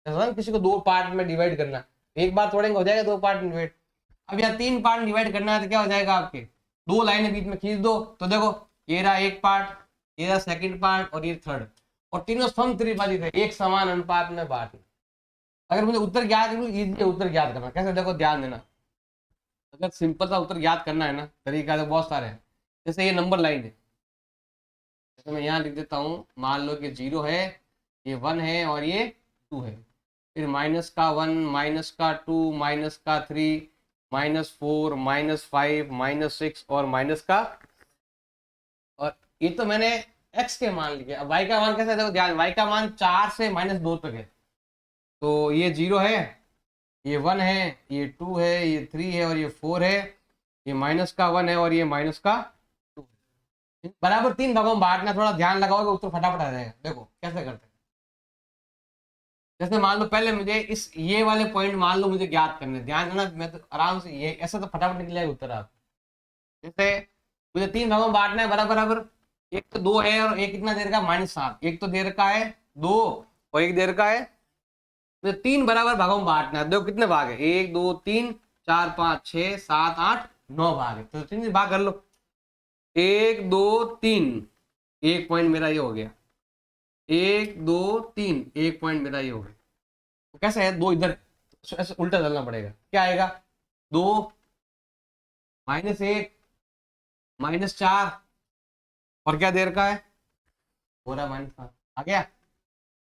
किसी को दो पार्ट में डिवाइड करना, एक बार तोड़ेंगे हो जाएगा दो पार्ट में डिवाइड। अब यहाँ तीन पार्ट डिवाइड करना है तो क्या हो जाएगा आपके, दो लाइनें बीच में खींच दो तो देखो ये रहा एक पार्ट, ये रहा सेकंड पार्ट और ये थर्ड, और तीनों समत्रिभाजित है, एक समान अनुपात में बांटना। अगर मुझे उत्तर ज्ञात करूँ, इजी उत्तर ज्ञात करना कैसे, देखो ध्यान देना, अगर सिंपल सा उत्तर ज्ञात करना है ना, तरीका तो बहुत सारे हैं। जैसे ये नंबर लाइन है, जैसे मैं यहाँ लिख देता हूँ, मान लो कि 0 है, ये 1 है और ये 2 है, फिर माइनस का 1, माइनस का 2, माइनस का 3, -4, -5, -6 और माइनस का, और ये तो मैंने x के मान लिए। अब y का मान कैसे, देखो ध्यान, y का मान 4 से -2 तक है, तो ये 0 है, ये 1 है, ये 2 है, ये 3 है और ये 4 है, ये माइनस का 1 है और ये माइनस का 2 है। बराबर तीन भागों में बांटना, थोड़ा ध्यान लगाओगे उत्तर फटाफट आ जाएगा। देखो कैसे करते हैं, जैसे मान लो पहले मुझे इस ये वाले पॉइंट मान लो मुझे ज्ञात करने, ध्यान देना, मैं तो आराम से ये ऐसा तो फटाफट निकल जाएगा उत्तर आप। जैसे मुझे तीन भागों में बांटना है बराबर बराबर, एक तो 2 है और एक कितना देर का -7, एक तो देर का है 2 और एक देर का है, मुझे तीन बराबर भागों में बांटना है। देखो कितने भाग है, 1 2 3 4 5 6 7 8 9 भाग है, तो तीन भाग कर लो, 1 2 3, एक पॉइंट मेरा ये हो गया, 1 2 3, एक पॉइंट मेरा ये हो गया। तो कैसे है, दो इधर ऐसे उल्टा चलना पड़ेगा, क्या आएगा 2 -1 -4 और क्या देर का है, हो रहा -5 आ गया,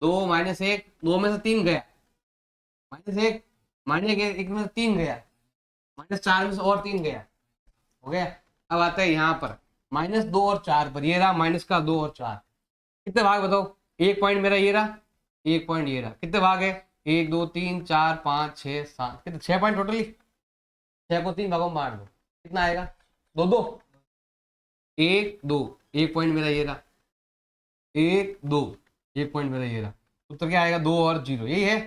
2 -1, 2 में से 3 गया, -1 -1 में से 3 गया, -4 में से और 3 गया, हो गया। अब आता है यहाँ पर -2 और 4 पर, ये रहा माइनस का 2 और 4, कितने भाग बताओ, एक पॉइंट मेरा ये रहा, एक पॉइंट ये रहा, कितने भाग है 1 2 3 4 5 6 7, कितने 6 पॉइंट टोटली, 6 को तीन भागों में बांट दो, कितना आएगा 2 2, 1 2, एक पॉइंट मेरा ये रहा, 1 2, एक पॉइंट मेरा ये रहा, उत्तर क्या आएगा 2 और 0, यही है।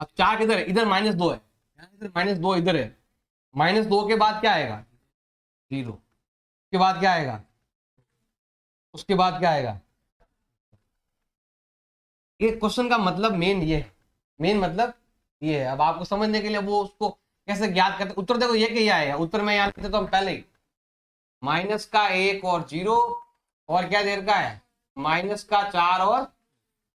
अब 4 किधर है, इधर -2 है, इधर -2 इधर है, -2 के बाद क्या आएगा 0, उसके बाद क्या आएगा, उसके बाद क्या आएगा, ये क्वेश्चन का मतलब मेन ये है, मेन मतलब ये है। अब आपको समझने के लिए वो उसको कैसे ज्ञात करते, उत्तर देखो ये क्या आएगा, उत्तर में यहाँ लिखते तो हम पहले ही माइनस का 1 और 0 और क्या देर का है माइनस का 4 और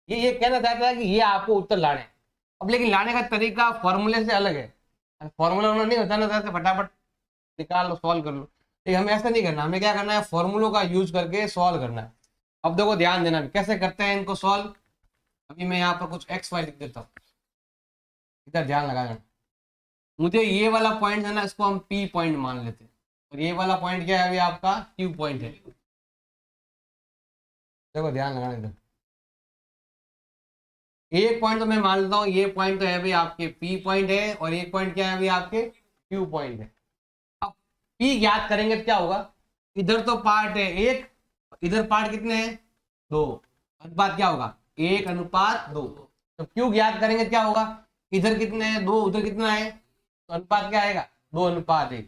ये कहना चाहता है कि ये आपको उत्तर लाने हैं। अब लेकिन लाने का तरीका फॉर्मूले से अलग है, फॉर्मूला नहीं होता ना, तो फटाफट निकाल लो सॉल्व कर लो, लेकिन हमें ऐसा नहीं करना, हमें क्या करना है फॉर्मूलों का यूज करके सॉल्व करना है। अब देखो ध्यान देना कैसे करते हैं इनको सॉल्व, अभी मैं यहाँ पर कुछ एक्स वाई लिख देता हूँ, इधर ध्यान लगाना, मुझे ये वाला पॉइंट है ना इसको हम पी पॉइंट मान लेते हैं, और ये वाला पॉइंट क्या है अभी आपका क्यू पॉइंट है, देखो ध्यान लगाना इधर, एक पॉइंट तो मैं मान लेता हूँ, ये पॉइंट तो है भाई आपके पी पॉइंट है और एक पॉइंट क्या है अभी आपके क्यू पॉइंट है। अब पी ज्ञात करेंगे तो क्या होगा, इधर तो पार्ट है 1, इधर पार्ट कितने हैं 2, अनुपात क्या होगा 1:2, तो क्यू ज्ञात करेंगे क्या होगा, इधर कितने हैं 2, उधर कितना है, तो अनुपात क्या आएगा 2:1।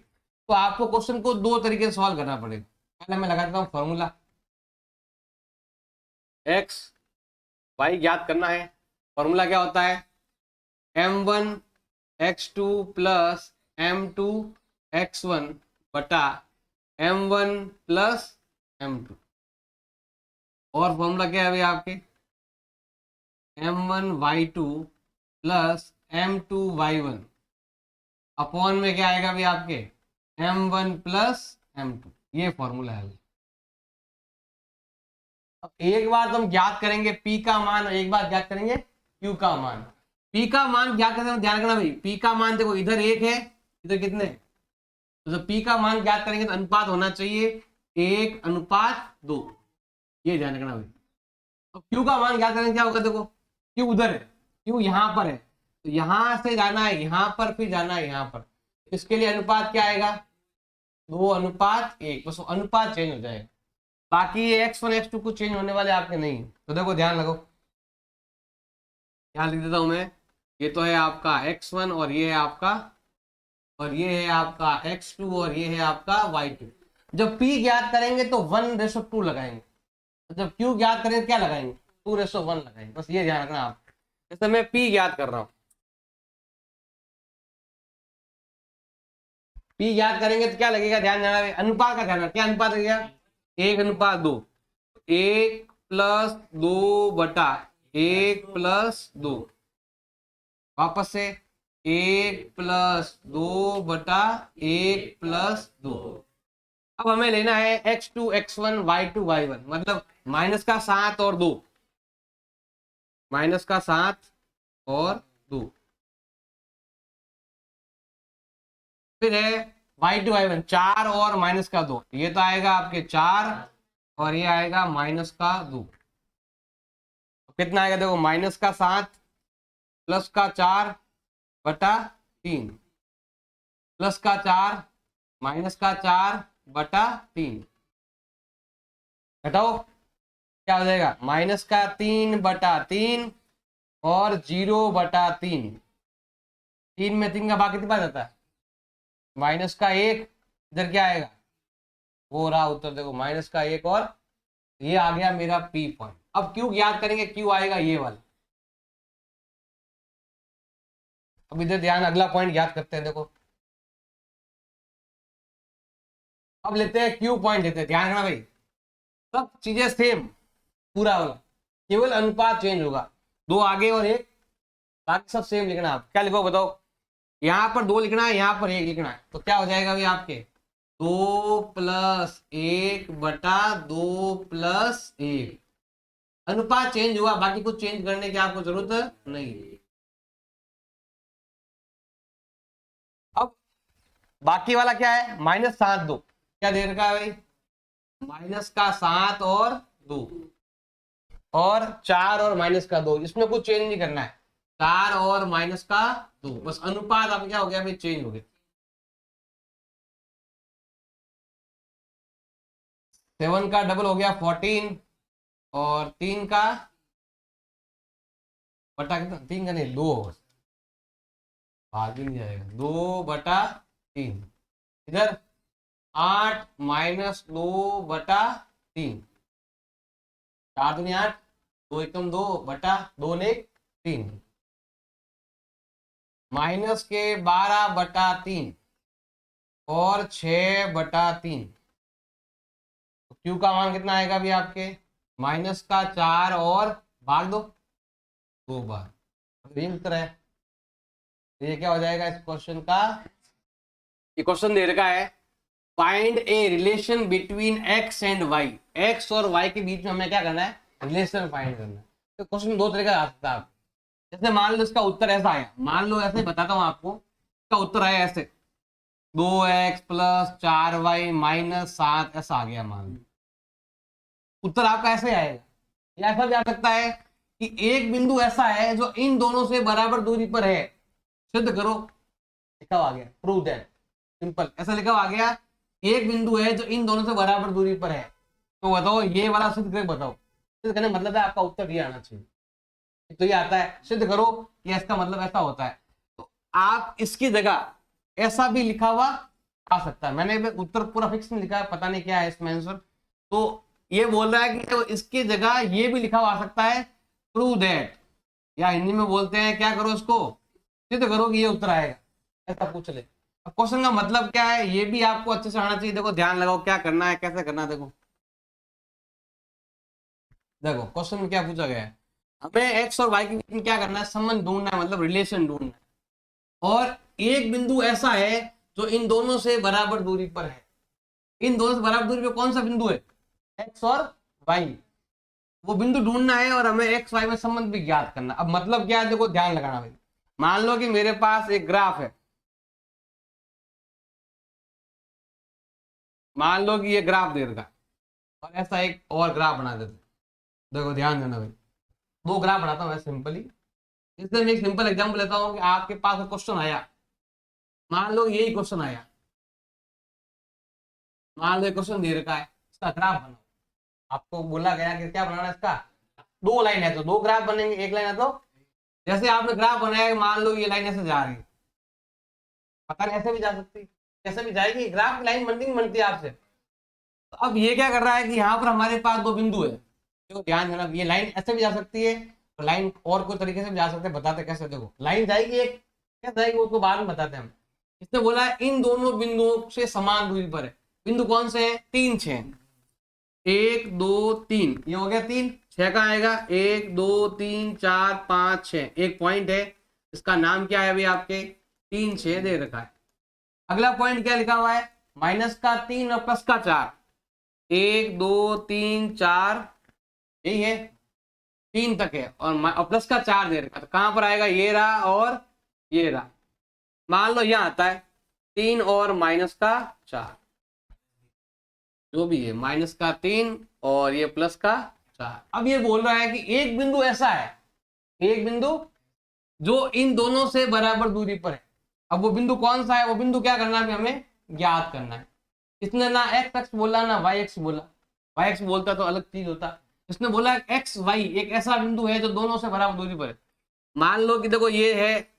तो आपको क्वेश्चन को दो तरीके से सॉल्व करना पड़ेगा, पहले मैं लगा देता हूँ फॉर्मूला, एक्स वाई ज्ञात करना है, फॉर्मूला क्या होता है m1 x2 plus m2 x1 बटा m1 प्लस m2, और फॉर्मूला क्या है अभी आपके m1 y2 plus m2 y1 upon में क्या आएगा अभी आपके m1 प्लस m2, ये फॉर्मूला है। अब एक बार तो हम ज्ञात करेंगे P का मान और एक बार ज्ञात करेंगे Q का मान। P का मान ज्ञात करते हैं ध्यान रखना भाई, P का मान देखो इधर 1 है इधर कितने, तो जब P का मान ज्ञात करेंगे तो अनुपात होना चाहिए 1:2, ये ध्यान रखना भाई। तो Q का मान ज्ञात करेंगे क्या होगा, देखो Q उधर है, Q यहाँ पर है, तो यहाँ से जाना है यहाँ पर, फिर जाना है यहाँ पर, इसके लिए अनुपात क्या आएगा 2:1, बस अनुपात चेंज हो जाएगा, बाकी ये x1 x2 कुछ चेंज होने वाले आपके नहीं। तो देखो ध्यान लगाओ, यहाँ लिख देता हूं मैं, ये तो है आपका x1 और ये है आपका, और ये है आपका x2 और ये है आपका y2। जब p ज्ञात करेंगे तो 1:2 लगाएंगे, जब q ज्ञात करेंगे क्या लगाएंगे 2:1 लगाएंगे, बस ये ध्यान रखना आप। जैसे मैं P ज्ञात कर रहा हूं, P ज्ञात करेंगे तो क्या लगेगा, ध्यान देना, अनुपात का ध्यान, क्या अनुपात लगेगा, 1:2, 1+2/1+2, वापस से 1+2/1+2। अब हमें लेना है x2 x1 y2 y1, मतलब -7 और 2, -7 और 2। फिर है y2 y1, 4 और -2, ये तो आएगा आपके 4 और ये आएगा -2। कितना आएगा देखो, -7 +4/3 +4 -4/3, घटाओ क्या हो जाएगा, -3/3 और 0/3। 3 में 3 का भाग कितना जाता है, -1। इधर क्या आएगा, वो रहा उत्तर, देखो -1, और ये आ गया मेरा P पॉइंट। अब Q याद करेंगे, Q आएगा ये वाला। अब इधर ध्यान, अगला पॉइंट याद करते हैं, देखो अब लेते हैं Q पॉइंट, लेते हैं, ध्यान रखना भाई, सब चीजें सेम, पूरा वाला, केवल अनुपात चेंज होगा, 2 आगे और 1, बाकी सब सेम लिखना। आप क्या लिखो बताओ, यहाँ पर 2 लिखना है, यहाँ पर 1 लिखना है, तो क्या हो जाएगा भाई आपके 2+1/2+1। अनुपात चेंज हुआ, बाकी कुछ चेंज करने की आपको जरूरत नहीं। अब बाकी वाला क्या है, -7 2, क्या दे रखा है भाई, -7 और 2, और 4 और -2, इसमें कुछ चेंज नहीं करना है, 4 और -2, बस अनुपात आपका क्या हो गया भाई, चेंज हो गया। 7 का डबल हो गया 14, और 3 का बटा कितना, 3 का नहीं 2, भाग भी नहीं जाएगा, 2/3। इधर 8 -2/3, 4 दूनी 8, 2 एकम 2/2 ने 3, माइनस के 12/3 और 6/3। तो क्यू का मान कितना आएगा भी आपके, -4 और भाग दो 2 बार, ये उत्तर है। ये क्या हो जाएगा इस क्वेश्चन का, ये क्वेश्चन दे रखा है, find a relation between x and y, x और वाई के बीच में हमें क्या करना है, रिलेशन फाइंड करना है। तो क्वेश्चन 2 तरीके का आ सकता है, जैसे मान लो इसका उत्तर ऐसा आया, मान लो ऐसे बताता हूं आपको, इसका उत्तर आया ऐसे 2x + 4y - 7, ऐसा आ गया, मान लो उत्तर आपका ऐसे आएगा। या ऐसा भी आ सकता है कि एक बिंदु ऐसा है जो इन दोनों से बराबर दूरी पर है, सिद्ध करो, लिखा हुआ आ गया, प्रूव दैट, सिंपल, ऐसा लिखा हुआ आ गया, एक बिंदु है जो इन दोनों से बराबर दूरी पर है, तो बताओ ये वाला सिद्ध करके बताओ। सिद्ध करने मतलब है आपका उत्तर ये आना चाहिए, तो ये आता है, सिद्ध करो कि इसका मतलब ऐसा होता है। तो आप इसकी जगह ऐसा भी लिखा हुआ आ सकता है, मैंने उत्तर पूरा फिक्स नहीं लिखा है, पता नहीं क्या है इसमें आंसर, तो ये बोल रहा है कि तो इसकी जगह ये भी लिखा हुआ आ सकता है, प्रूव दैट, या हिंदी में बोलते हैं क्या करो इसको, सिद्ध करो कि ये उत्तर आएगा, ऐसा पूछ ले। अब क्वेश्चन का मतलब क्या है ये भी आपको अच्छे से आना चाहिए। देखो ध्यान लगाओ क्या करना है, कैसे करना है, देखो देखो क्वेश्चन में क्या पूछा गया है, हमें एक्स और वाई के बीच में क्या करना है, संबंध ढूंढना है, मतलब रिलेशन ढूंढना है, और एक बिंदु ऐसा है जो इन दोनों से बराबर दूरी पर है। इन दोनों से बराबर दूरी पर कौन सा बिंदु है, एक्स और वाई, वो बिंदु ढूंढना है, और हमें एक्स वाई में संबंध भी ज्ञात करना। अब मतलब क्या है, देखो ध्यान लगाना भाई, मान लो कि मेरे पास एक ग्राफ है, मान लो कि ये ग्राफ दे रखा है, और ऐसा एक और ग्राफ बना देते, देखो ध्यान देना भाई, 2 ग्राफ बनाता हूं मैं सिंपली। इसलिए मैं एक सिंपल एग्जांपल लेता हूं कि आपके पास क्वेश्चन आया, मान लो यही क्वेश्चन आया, मान लो क्वेश्चन दे रखा है, इसका ग्राफ बनाओ, आपको बोला गया कि क्या बनाना है इसका, 2 लाइन है तो 2 ग्राफ बनेंगे, 1 लाइन है तो, जैसे आपने ग्राफ बनाया, मान लो ये लाइन ऐसे जा रही है, पता नहीं ऐसे भी जा सकती, कैसे भी जाएगी, ग्राफ की लाइन बनती नहीं बनती आपसे। तो अब ये क्या कर रहा है कि यहाँ पर हमारे पास 2 बिंदु है, देखो ध्यान देना, ये लाइन ऐसे भी जा सकती है लाइन और कोई तरीके से जा सकते हैं, बताते कैसे। देखो लाइन जाएगी एक, क्या जाएगी वो तो बाद में बताते हैं हम। इसने बोला है इन दोनों बिंदुओं से समान दूरी पर है। बिंदु कौन से हैं? 3 6, 1 2 3, ये हो गया 3। 6 का आएगा 1 2 3 4 5 6, एक पॉइंट है, इसका नाम क्या है अभी आपके? 3 6 दे रखा है। अगला पॉइंट क्या लिखा हुआ है? -3 और +4, 1 2 3 4, यही है, 3 तक है, और +4 दे रखा। तो कहां पर आएगा? ये रहा और ये रहा। मान लो यहां आता है 3 और -4, जो भी है -3 और ये +4। अब ये बोल रहा है कि एक बिंदु ऐसा है, एक बिंदु जो इन दोनों से बराबर दूरी पर है। अब वो बिंदु कौन सा है? वो बिंदु क्या करना है? हमें ज्ञात करना है। इसने ना x अक्ष बोला ना y अक्ष बोला। y अक्ष बोलता तो अलग चीज होता। इसने बोला x y एक ऐसा बिंदु है जो दोनों से बराबर दूरी पर है। मान लो कि देखो ये है,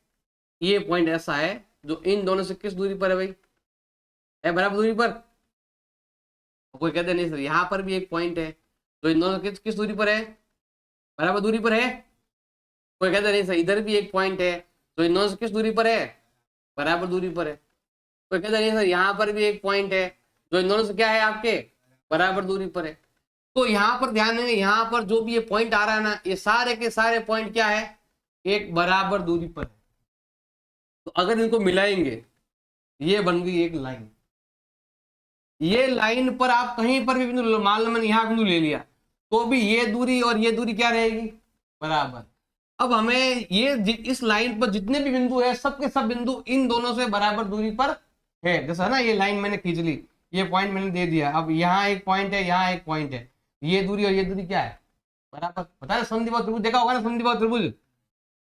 ये पॉइंट ऐसा है जो इन दोनों से किस दूरी पर है भाई? है बराबर दूरी पर। कोई कहते नहीं सर यहाँ पर भी एक पॉइंट है जो इन दोनों किस किस दूरी पर है? बराबर दूरी पर है। कोई कहते नहीं सर इधर भी एक पॉइंट है जो इन दोनों से किस दूरी पर है? बराबर दूरी पर है। कोई कहते नहीं सर यहाँ पर भी एक पॉइंट है जो इन दोनों से क्या है आपके? बराबर दूरी पर है। तो यहाँ पर ध्यान देंगे, यहाँ पर जो भी ये पॉइंट आ रहा है ना, ये सारे के सारे पॉइंट क्या है? एक बराबर दूरी पर है। तो अगर इनको मिलाएंगे ये बन गई एक लाइन। ये लाइन पर आप कहीं पर भी बिंदु, मान लो मैंने यहाँ बिंदु ले लिया, तो भी ये दूरी और ये दूरी क्या रहेगी? बराबर। अब हमें ये इस लाइन पर जितने भी बिंदु है सब के सब बिंदु इन दोनों से बराबर दूरी पर है। जैसा ना ये लाइन मैंने खींच ली, ये पॉइंट मैंने दे दिया, अब यहाँ एक पॉइंट है, यहाँ एक पॉइंट है, ये दूरी और ये दूरी क्या है? बराबर। पता है समद्विबाहु त्रिभुज देखा होगा ना, समद्विबाहु त्रिभुज,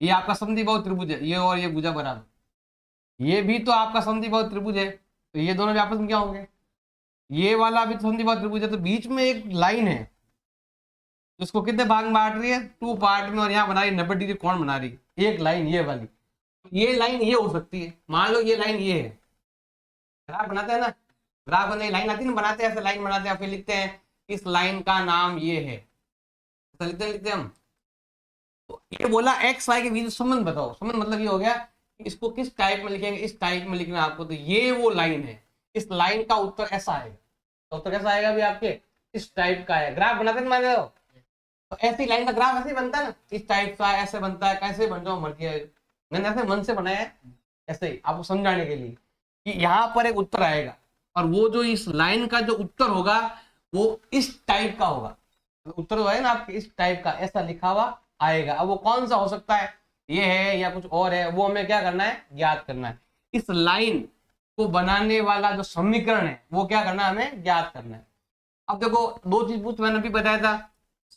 ये आपका समद्विबाहु त्रिभुज है, ये और ये भुजा बराबर, ये भी तो आपका समद्विबाहु त्रिभुज है। तो ये दोनों भी आपस में क्या होंगे? ये वाला भी समद्विबाहु त्रिभुज है। तो बीच में एक लाइन है जिसको कितने भाग में बांट रही है? 2 पार्ट में, और यहाँ बना रही 90 डिग्री कोण बना रही है एक लाइन, ये वाली। ये लाइन ये हो सकती है, मान लो ये लाइन ये है। ग्राफ बनाते हैं ना, ग्राफ बनाने लाइन आती है ना, बनाते हैं ऐसे लाइन बनाते हैं, फिर लिखते हैं इस लाइन का नाम ये है, तो लिखते हैं हम। तो ये बोला एक्स वाई के बीच संबंध बताओ। संबंध मतलब ये हो गया कि इसको किस टाइप में लिखेंगे? इस टाइप में लिखना आपको। तो ये वो लाइन है, इस लाइन का उत्तर ऐसा आएगा। तो उत्तर कैसा आएगा भी आपके? इस टाइप का है। ग्राफ बनाते हैं तो ऐसी लाइन का ग्राफ ऐसे ही बनता है ना, इस टाइप का ऐसे बनता है। कैसे बन जाओ मर्जी है, मैंने ऐसे मन से बनाया है ऐसे ही आपको समझाने के लिए कि यहाँ पर एक उत्तर आएगा, और वो जो इस लाइन का जो उत्तर होगा वो इस टाइप का होगा। उत्तर जो है ना आपके इस टाइप का ऐसा लिखा हुआ आएगा। अब वो कौन सा हो सकता है? ये है या कुछ और है, वो हमें क्या करना है? ज्ञात करना है। इस लाइन को बनाने वाला जो समीकरण है वो क्या करना है? हमें ज्ञात करना है। अब देखो दो चीज पूछ, मैंने अभी बताया था,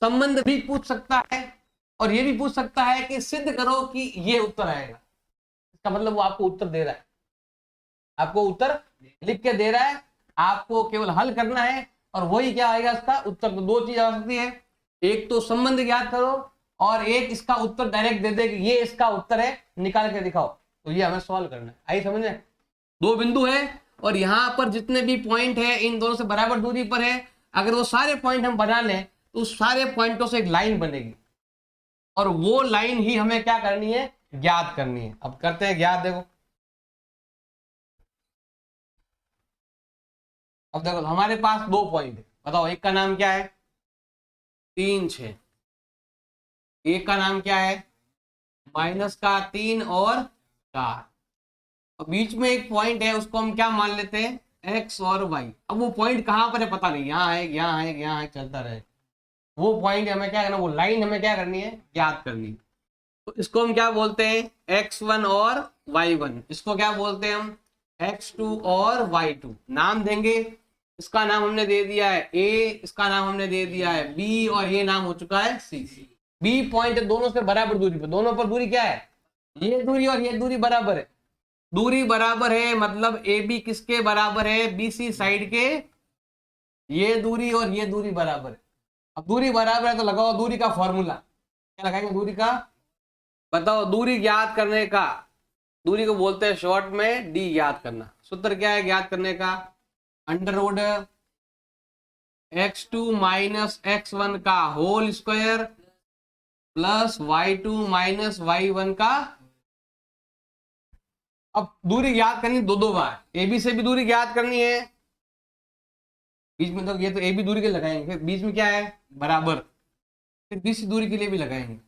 संबंध भी पूछ सकता है और ये भी पूछ सकता है कि सिद्ध करो कि ये उत्तर आएगा। इसका मतलब वो आपको उत्तर दे रहा है, आपको उत्तर लिख के दे रहा है, आपको केवल हल करना है और वही क्या आएगा इसका उत्तर। तो दो चीज आ सकती है, एक तो संबंध ज्ञात करो और एक इसका उत्तर डायरेक्ट दे दे कि ये इसका उत्तर है, निकाल के दिखाओ। तो ये हमें सॉल्व करना है। आई समझ में? दो बिंदु है और यहाँ पर जितने भी पॉइंट है इन दोनों से बराबर दूरी पर है। अगर वो सारे पॉइंट हम बना लें तो उस सारे पॉइंटों से एक लाइन बनेगी, और वो लाइन ही हमें क्या करनी है? ज्ञात करनी है। अब करते हैं ज्ञात। देखो अब देखो हमारे पास दो पॉइंट है, बताओ एक का नाम क्या है? 3 6, एक का नाम क्या है? -3 और 4। और बीच में एक पॉइंट है, उसको हम क्या मान लेते हैं? x और y। अब वो पॉइंट कहां पर है पता नहीं, यहाँ है, यहाँ है, यहाँ है, चलता रहे। वो पॉइंट हमें क्या करना, वो लाइन हमें क्या करनी है? ज्ञात करनी। तो इसको हम क्या बोलते हैं? x1 और y1। इसको क्या बोलते हैं हम? x2 और y2। नाम देंगे, इसका नाम हमने दे दिया है a, इसका नाम हमने दे दिया है b, और ये नाम हो चुका है c। b पॉइंट दोनों से बराबर दूरी पर, दोनों पर दूरी क्या है? ये दूरी और ये दूरी बराबर है। दूरी बराबर है मतलब ए बी किसके बराबर है? बीसी साइड के। ये दूरी और ये दूरी बराबर है। अब दूरी बराबर है तो लगाओ दूरी का फॉर्मूला। क्या लगाएंगे दूरी का? बताओ दूरी ज्ञात करने का। दूरी को बोलते हैं शॉर्ट में डी, ज्ञात करना। सूत्र क्या है ज्ञात करने का? अंडरवुड x2 - x1 का whole square plus y2 minus y1 का, अब दूरी याद करनी दो बार, ए बी से भी दूरी याद करनी है, बीच में तो ये तो ए बी दूरी के लगाएंगे, फिर बीच में क्या है बराबर, फिर बी सी दूरी के लिए भी लगाएंगे,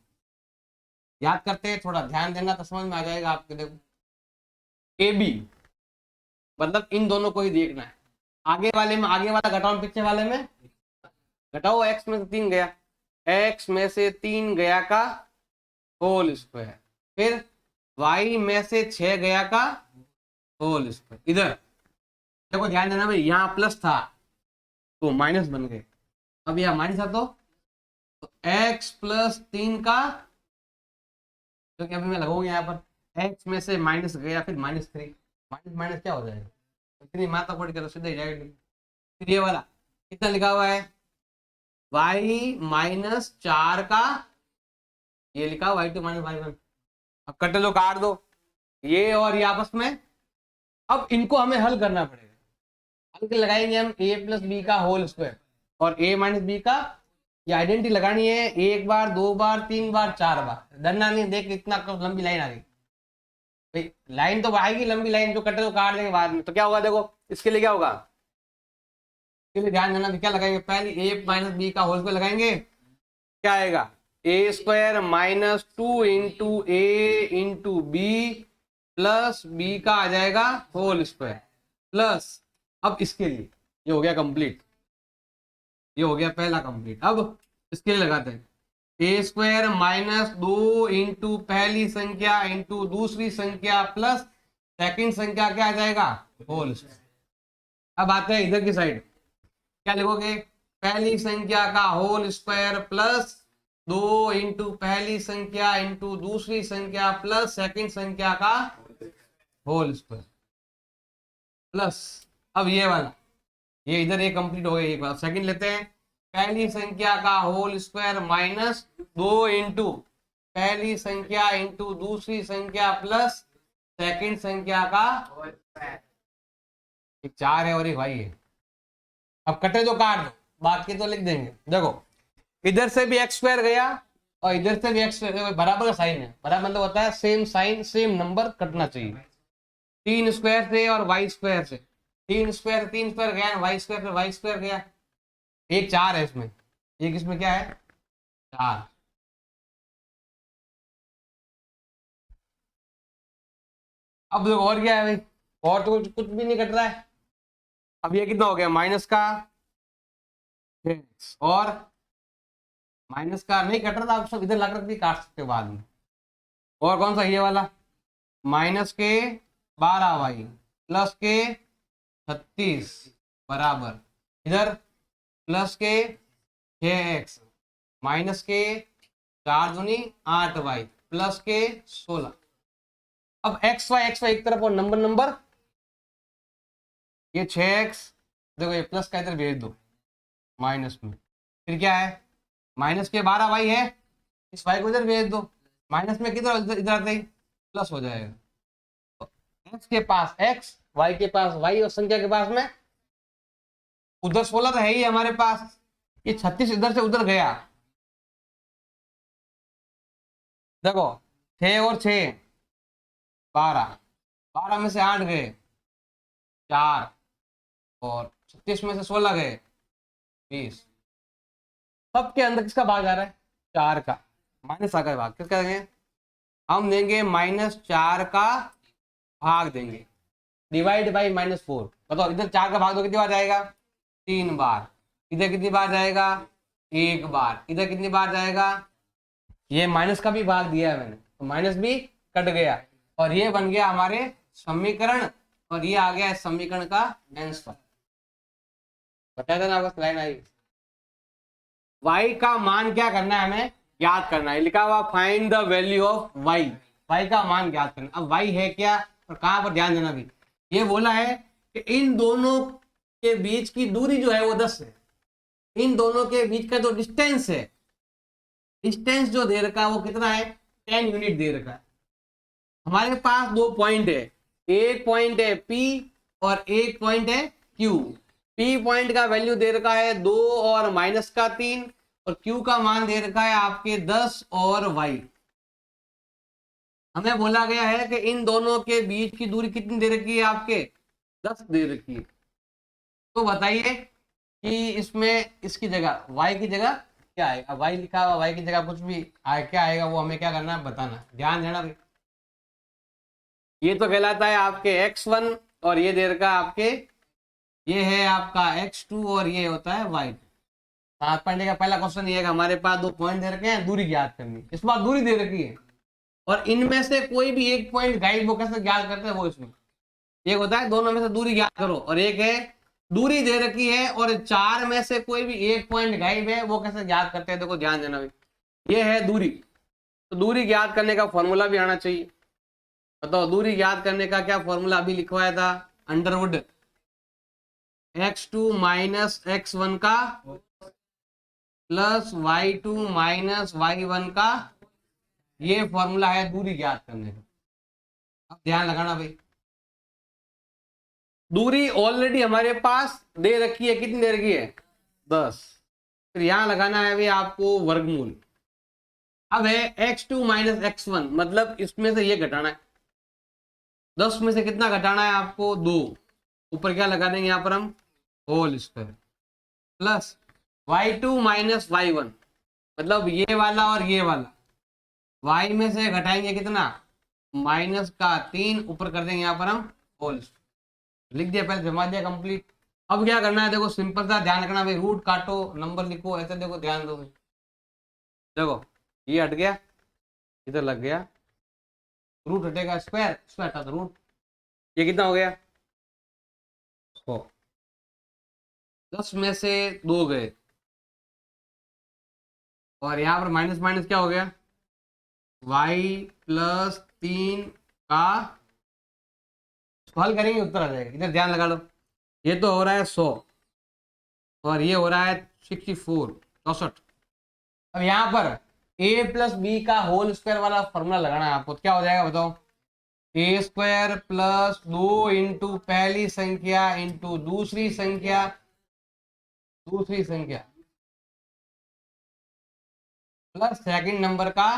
याद करते हैं, थोड़ा ध्यान देना तो समझ में आ जाएगा आपके। देखो ए बी मतलब इन दोनों को ही देखना है, आगे वाले में आगे वाला घटाओ, पीछे वाले में घटाओ, एक्स में से 3 गया, एक्स में से 3 गया का होल स्क्वायर, फिर y में से 6 गया का होल स्क्वायर। इधर देखो ध्यान देना भाई, यहाँ प्लस था तो माइनस बन गए, अब यहाँ माइनस था तो x प्लस 3 का, तो क्या अभी मैं लगाऊंगा यहाँ पर, x में से माइनस गया, फिर -3, माइनस माइनस क्या हो जाएगा, इतनी माथा पड़ के तो सीधा ही जाएगा। फिर ये वाला कितना लिखा हुआ है, y माइनस 4 का, ये लिखा y2 माइनस y1, अब कटे लो, काट दो ये और ये आपस में, अब इनको हमें हल करना पड़ेगा, हल के लगाएंगे हम a प्लस बी का होल स्क्वायर और a माइनस बी का, ये आइडेंटिटी लगानी है 1 बार 2 बार 3 बार 4 बार, डरना नहीं, देख इतना लंबी लाइन आ गई, लाइन तो आएगी लंबी लाइन, जो कटे तो काट देंगे बाद में, तो क्या होगा देखो, इसके लिए क्या होगा, इसके लिए ध्यान देना, क्या लगाएंगे, पहले a माइनस बी का होल स्क्वायर लगाएंगे, क्या आएगा ए स्क्वायर माइनस 2 इंटू ए इंटू बी प्लस बी का आ जाएगा होल स्क्वायर, प्लस अब इसके लिए ये हो गया कंप्लीट, ये हो गया पहला कंप्लीट। अब इसके लिए लगाते हैं ए स्क्वायर माइनस 2 इंटू पहली संख्या इंटू दूसरी संख्या प्लस सेकंड संख्या, क्या आ जाएगा होल स्क्वायर। अब आते हैं इधर की साइड, क्या लिखोगे, पहली संख्या का होल स्क्वायर प्लस 2 इंटू पहली संख्या इंटू दूसरी संख्या प्लस सेकंड संख्या का होल स्क्वायर, प्लस अब ये वाला, ये इधर ये कंप्लीट हो गया, एक बार सेकंड लेते हैं, पहली संख्या का होल स्क्वायर माइनस 2 इंटू पहली संख्या इंटू दूसरी संख्या प्लस सेकंड संख्या का, एक 4 है और एक y है, अब कटे तो काट दो, बाकी तो लिख देंगे। देखो इधर से भी एक्स स्क्वायर गया और इधर से भी एक्स स्क्वायर, बराबर का साइन है, बराबर मतलब होता है सेम साइन सेम नंबर कटना चाहिए, 3 स्क्वायर से और y स्क्वायर से, 3 स्क्वायर गया, y स्क्वायर से y स्क्वायर गया, एक 4 है इसमें, एक इसमें क्या है 4, अब देखो और क्या है भाई, और तो कुछ भी नहीं कट रहा है, अब ये कितना हो गया माइनस का, और माइनस का नहीं कट रहा था, आप सब इधर लग रहा काट सकते हो बाद में, और कौन सा ये वाला माइनस के 12y प्लस के 36 बराबर, इधर प्लस के 6x माइनस के 4 दूनी 8y प्लस के 16, अब x y एक तरफ और नंबर ये 6x, देखो ये प्लस का इधर भेज दो माइनस में, फिर क्या है माइनस के 12y है, इस y को इधर भेज दो, माइनस में किधर इधर आते ही प्लस हो जाएगा, तो x के पास x, y के पास y और संख्या के पास में उधर 16 तो है ही हमारे पास, ये 36 इधर से उधर गया, देखो 6 और 6 12 में से 8 गए 4 और 36 में से 16 गए 20, सबके अंदर किसका भाग आ रहा है 4 का, माइनस आ का भाग किसका देंगे, हम देंगे -4 का भाग देंगे, डिवाइड बाई -4, बताओ इधर 4 का भाग दो कितनी बार जाएगा 3 बार, इधर कितनी बार जाएगा 1 बार, इधर कितनी बार जाएगा, ये माइनस का भी भाग दिया है मैंने, तो माइनस भी कट गया और ये बन गया हमारे समीकरण, और ये आ गया समीकरण का आंसर, बताया था ना आपको लाइन आई। y का मान क्या करना है, हमें याद करना है, लिखा हुआ find the value of y, y का मान याद करना, अब y है क्या और कहां पर ध्यान देना भी, ये बोला है कि इन दोनों के बीच की दूरी जो है वो 10 है, इन दोनों के बीच का जो डिस्टेंस है, डिस्टेंस जो दे रखा है वो कितना है 10 यूनिट दे रखा है, हमारे पास 2 पॉइंट है, एक पॉइंट है P और एक पॉइंट है Q, P पॉइंट का वैल्यू दे रखा है 2 और -3, और Q का मान दे रखा है आपके 10 और Y। हमें बोला गया है कि इन दोनों के बीच की दूरी कितनी दे रखी है आपके 10 दे रखी है। तो बताइए कि इसमें इसकी जगह Y की जगह क्या आएगा। Y लिखा हुआ, Y की जगह कुछ भी क्या आएगा वो हमें क्या करना है बताना, ध्यान देना भाई। ये तो कहलाता है आपके x1 और ये दे रखा है आपके, ये है आपका x2 और ये होता है y2। 7 पॉइंट का पहला क्वेश्चन ये है कि हमारे पास 2 पॉइंट दे रखे हैं, दूरी ज्ञात करनी है। इस बार दूरी दे रखी है और इनमें से कोई भी एक पॉइंट गाइड, वो कैसे ज्ञात करते हैं वो इसमें एक होता है दोनों में से दूरी ज्ञात करो, और एक है दूरी दे रखी है और 4 में से कोई भी एक पॉइंट गाइड है, वो कैसे ज्ञात करते हैं। देखो ध्यान देना भाई, ये है दूरी, तो दूरी ज्ञात करने का फॉर्मूला भी आना चाहिए। बताओ दूरी ज्ञात करने का क्या फॉर्मूला अभी लिखवाया था, अंडरवुड x2 माइनस x1 का प्लस y2 माइनस y1 का, ये फॉर्मूला है दूरी ज्ञात करने का। अब ध्यान लगाना भाई, दूरी ऑलरेडी हमारे पास दे रखी है, कितनी दे रखी है 10। फिर यहां लगाना है भाई आपको वर्गमूल। अब है x2 माइनस x1, मतलब इसमें से ये घटाना है, 10 में से कितना घटाना है आपको 2, ऊपर क्या लगा देंगे यहाँ पर हम whole square, plus y2 minus y1, मतलब ये वाला और ये वाला, y में से घटाएंगे कितना माइनस का 3, ऊपर कर देंगे यहाँ पर हम होल स्क्वायर। लिख दिया, पहले जमा दिया कंप्लीट। अब क्या करना है, देखो सिंपल सा ध्यान रखना भाई, रूट काटो नंबर लिखो ऐसे, देखो ध्यान दो। देखो ये हट गया, इधर लग गया, रूट हटेगा स्क्वायर, स्क्वायर हटा रूट, ये कितना हो गया 100। 10 में से 2 गए और यहाँ पर माइनस माइनस क्या हो गया, y प्लस 3 का हल करेंगे उत्तर आ जाएगा। इधर ध्यान लगा लो, ये तो हो रहा है 100 और ये हो रहा है 64। अब यहाँ पर a प्लस बी का होल स्क्वायर वाला फॉर्मूला लगाना है आपको, क्या हो जाएगा बताओ, ए स्क्वायर प्लस 2 इंटू पहली संख्या इंटू दूसरी संख्या प्लस सेकंड नंबर का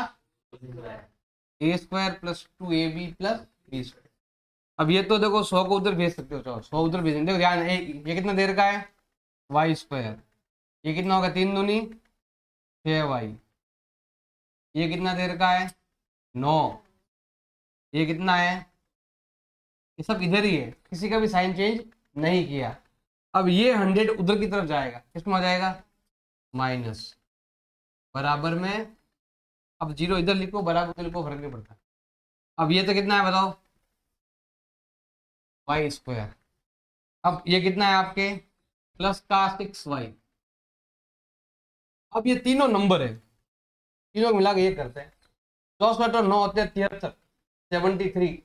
a square plus 2ab plus b square. अब ये तो देखो 100 को उधर भेज सकते हो, चलो 100 उधर भेजेंगे। देखो ध्यान, ये कितना देर का है वाई स्क्वायर, ये कितना होगा 3 दूनी 6y, ये कितना देर का है 9, ये कितना है, ये सब इधर ही है, किसी का भी साइन चेंज नहीं किया। अब ये 100 उधर की तरफ जाएगा, किसमें आ जाएगा माइनस, बराबर में, अब 0 इधर लिखो बराबर उधर लिखो, फर्क नहीं पड़ता। अब ये तो कितना है बताओ वाई स्क्वायर, अब ये कितना है आपके प्लस का 6y। अब ये तीनों नंबर है, तीनों मिला के ये करते हैं 64 और 9 होते हैं 73, 73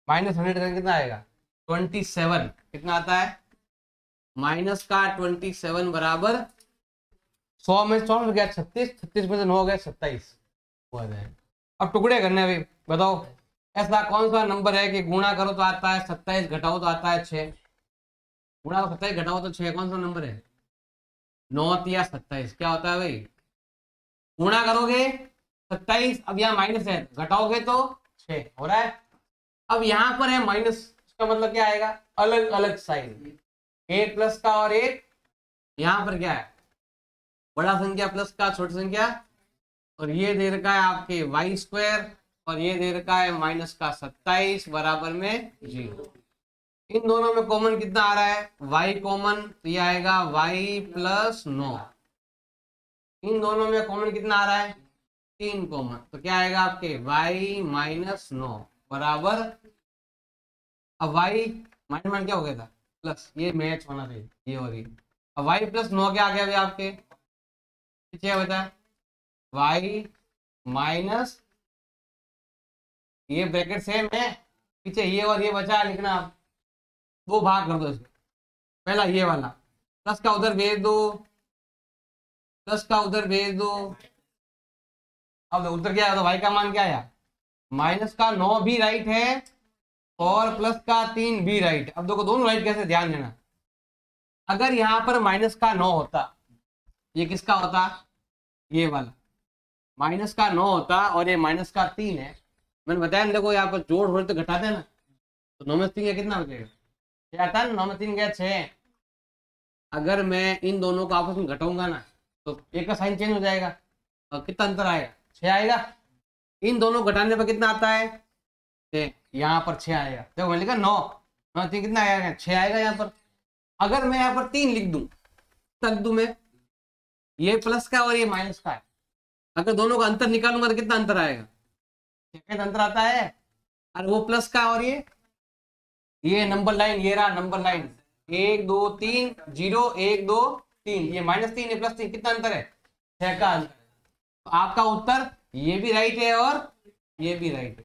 माइनस 100 का कितना आएगा 27, कितना आता है माइनस का 27 बराबर 100 में 100 हो गया 36, 36 में से 9 हो गया 27 हो जाएगा। अब टुकड़े करने भाई, बताओ ऐसा कौन सा नंबर है कि गुणा करो तो आता है 27, घटाओ तो आता है 6, गुणा 27 घटाओ तो 6, कौन सा नंबर है 9 या 27, क्या होता है भाई, गुणा करोगे 27, अब यहाँ माइनस है, घटाओगे तो 6 हो रहा है। अब यहाँ पर है माइनस, इसका मतलब क्या आएगा अलग अलग साइन, एक प्लस का और एक, यहाँ पर क्या है बड़ा संख्या प्लस का छोटी संख्या, और ये दे रखा है आपके वाई स्क्वायर और ये दे रखा है माइनस का 27 बराबर में 0। इन दोनों में कॉमन कितना आ रहा है y कॉमन, तो ये आएगा y प्लस 9। इन दोनों में कॉमन कितना आ रहा है 3 कॉमन, तो क्या आएगा आपके y माइनस 9 बराबर, अब y माइनस माइनस क्या हो गया था प्लस, ये मैच होना चाहिए ये और ये, अब y प्लस 9 क्या आ गया अभी आपके पीछे बता y माइनस, ये ब्रैकेट सेम है पीछे, ये और ये बचा लिखना, आप दो भाग कर दो इसमें, पहला ये वाला प्लस का उधर भेज दो, प्लस का उधर भेज दो, अब उधर क्या आया तो भाई का मान क्या आया माइनस का 9 भी राइट है और प्लस का 3 भी राइट। अब देखो दोनों राइट कैसे, ध्यान देना, अगर यहाँ पर माइनस का 9 होता, ये किसका होता ये वाला माइनस का 9 होता और ये माइनस का 3 है। मैंने बताया ना, देखो यहाँ पर जोड़ हो तो घटाते हैं ना, तो 9 में 3 का कितना बचेगा, 6 आता है ना, 9 में 3 गया 6। अगर मैं इन दोनों को आपस में घटाऊंगा ना तो एक का साइन चेंज हो जाएगा और कितना अंतर आएगा, 6 आएगा। इन दोनों घटाने पर कितना आता है, 6। यहाँ पर 6 आएगा, देखो मैंने लिखा 9, 9 3 कितना आएगा, 6 आएगा यहाँ पर। अगर मैं यहाँ पर 3 लिख दूं तक दूं मैं, ये प्लस का और ये माइनस का है, अगर दोनों का अंतर निकालूंगा तो कितना अंतर आएगा, 6 का अंतर आता है। और वो प्लस का और ये नंबर लाइन, ये रहा नंबर लाइन, 1 2 3 0 1 2 3, ये -3 है +3, कितना अंतर है, 6 का अंतर है। तो आपका उत्तर ये भी राइट है और ये भी राइट है।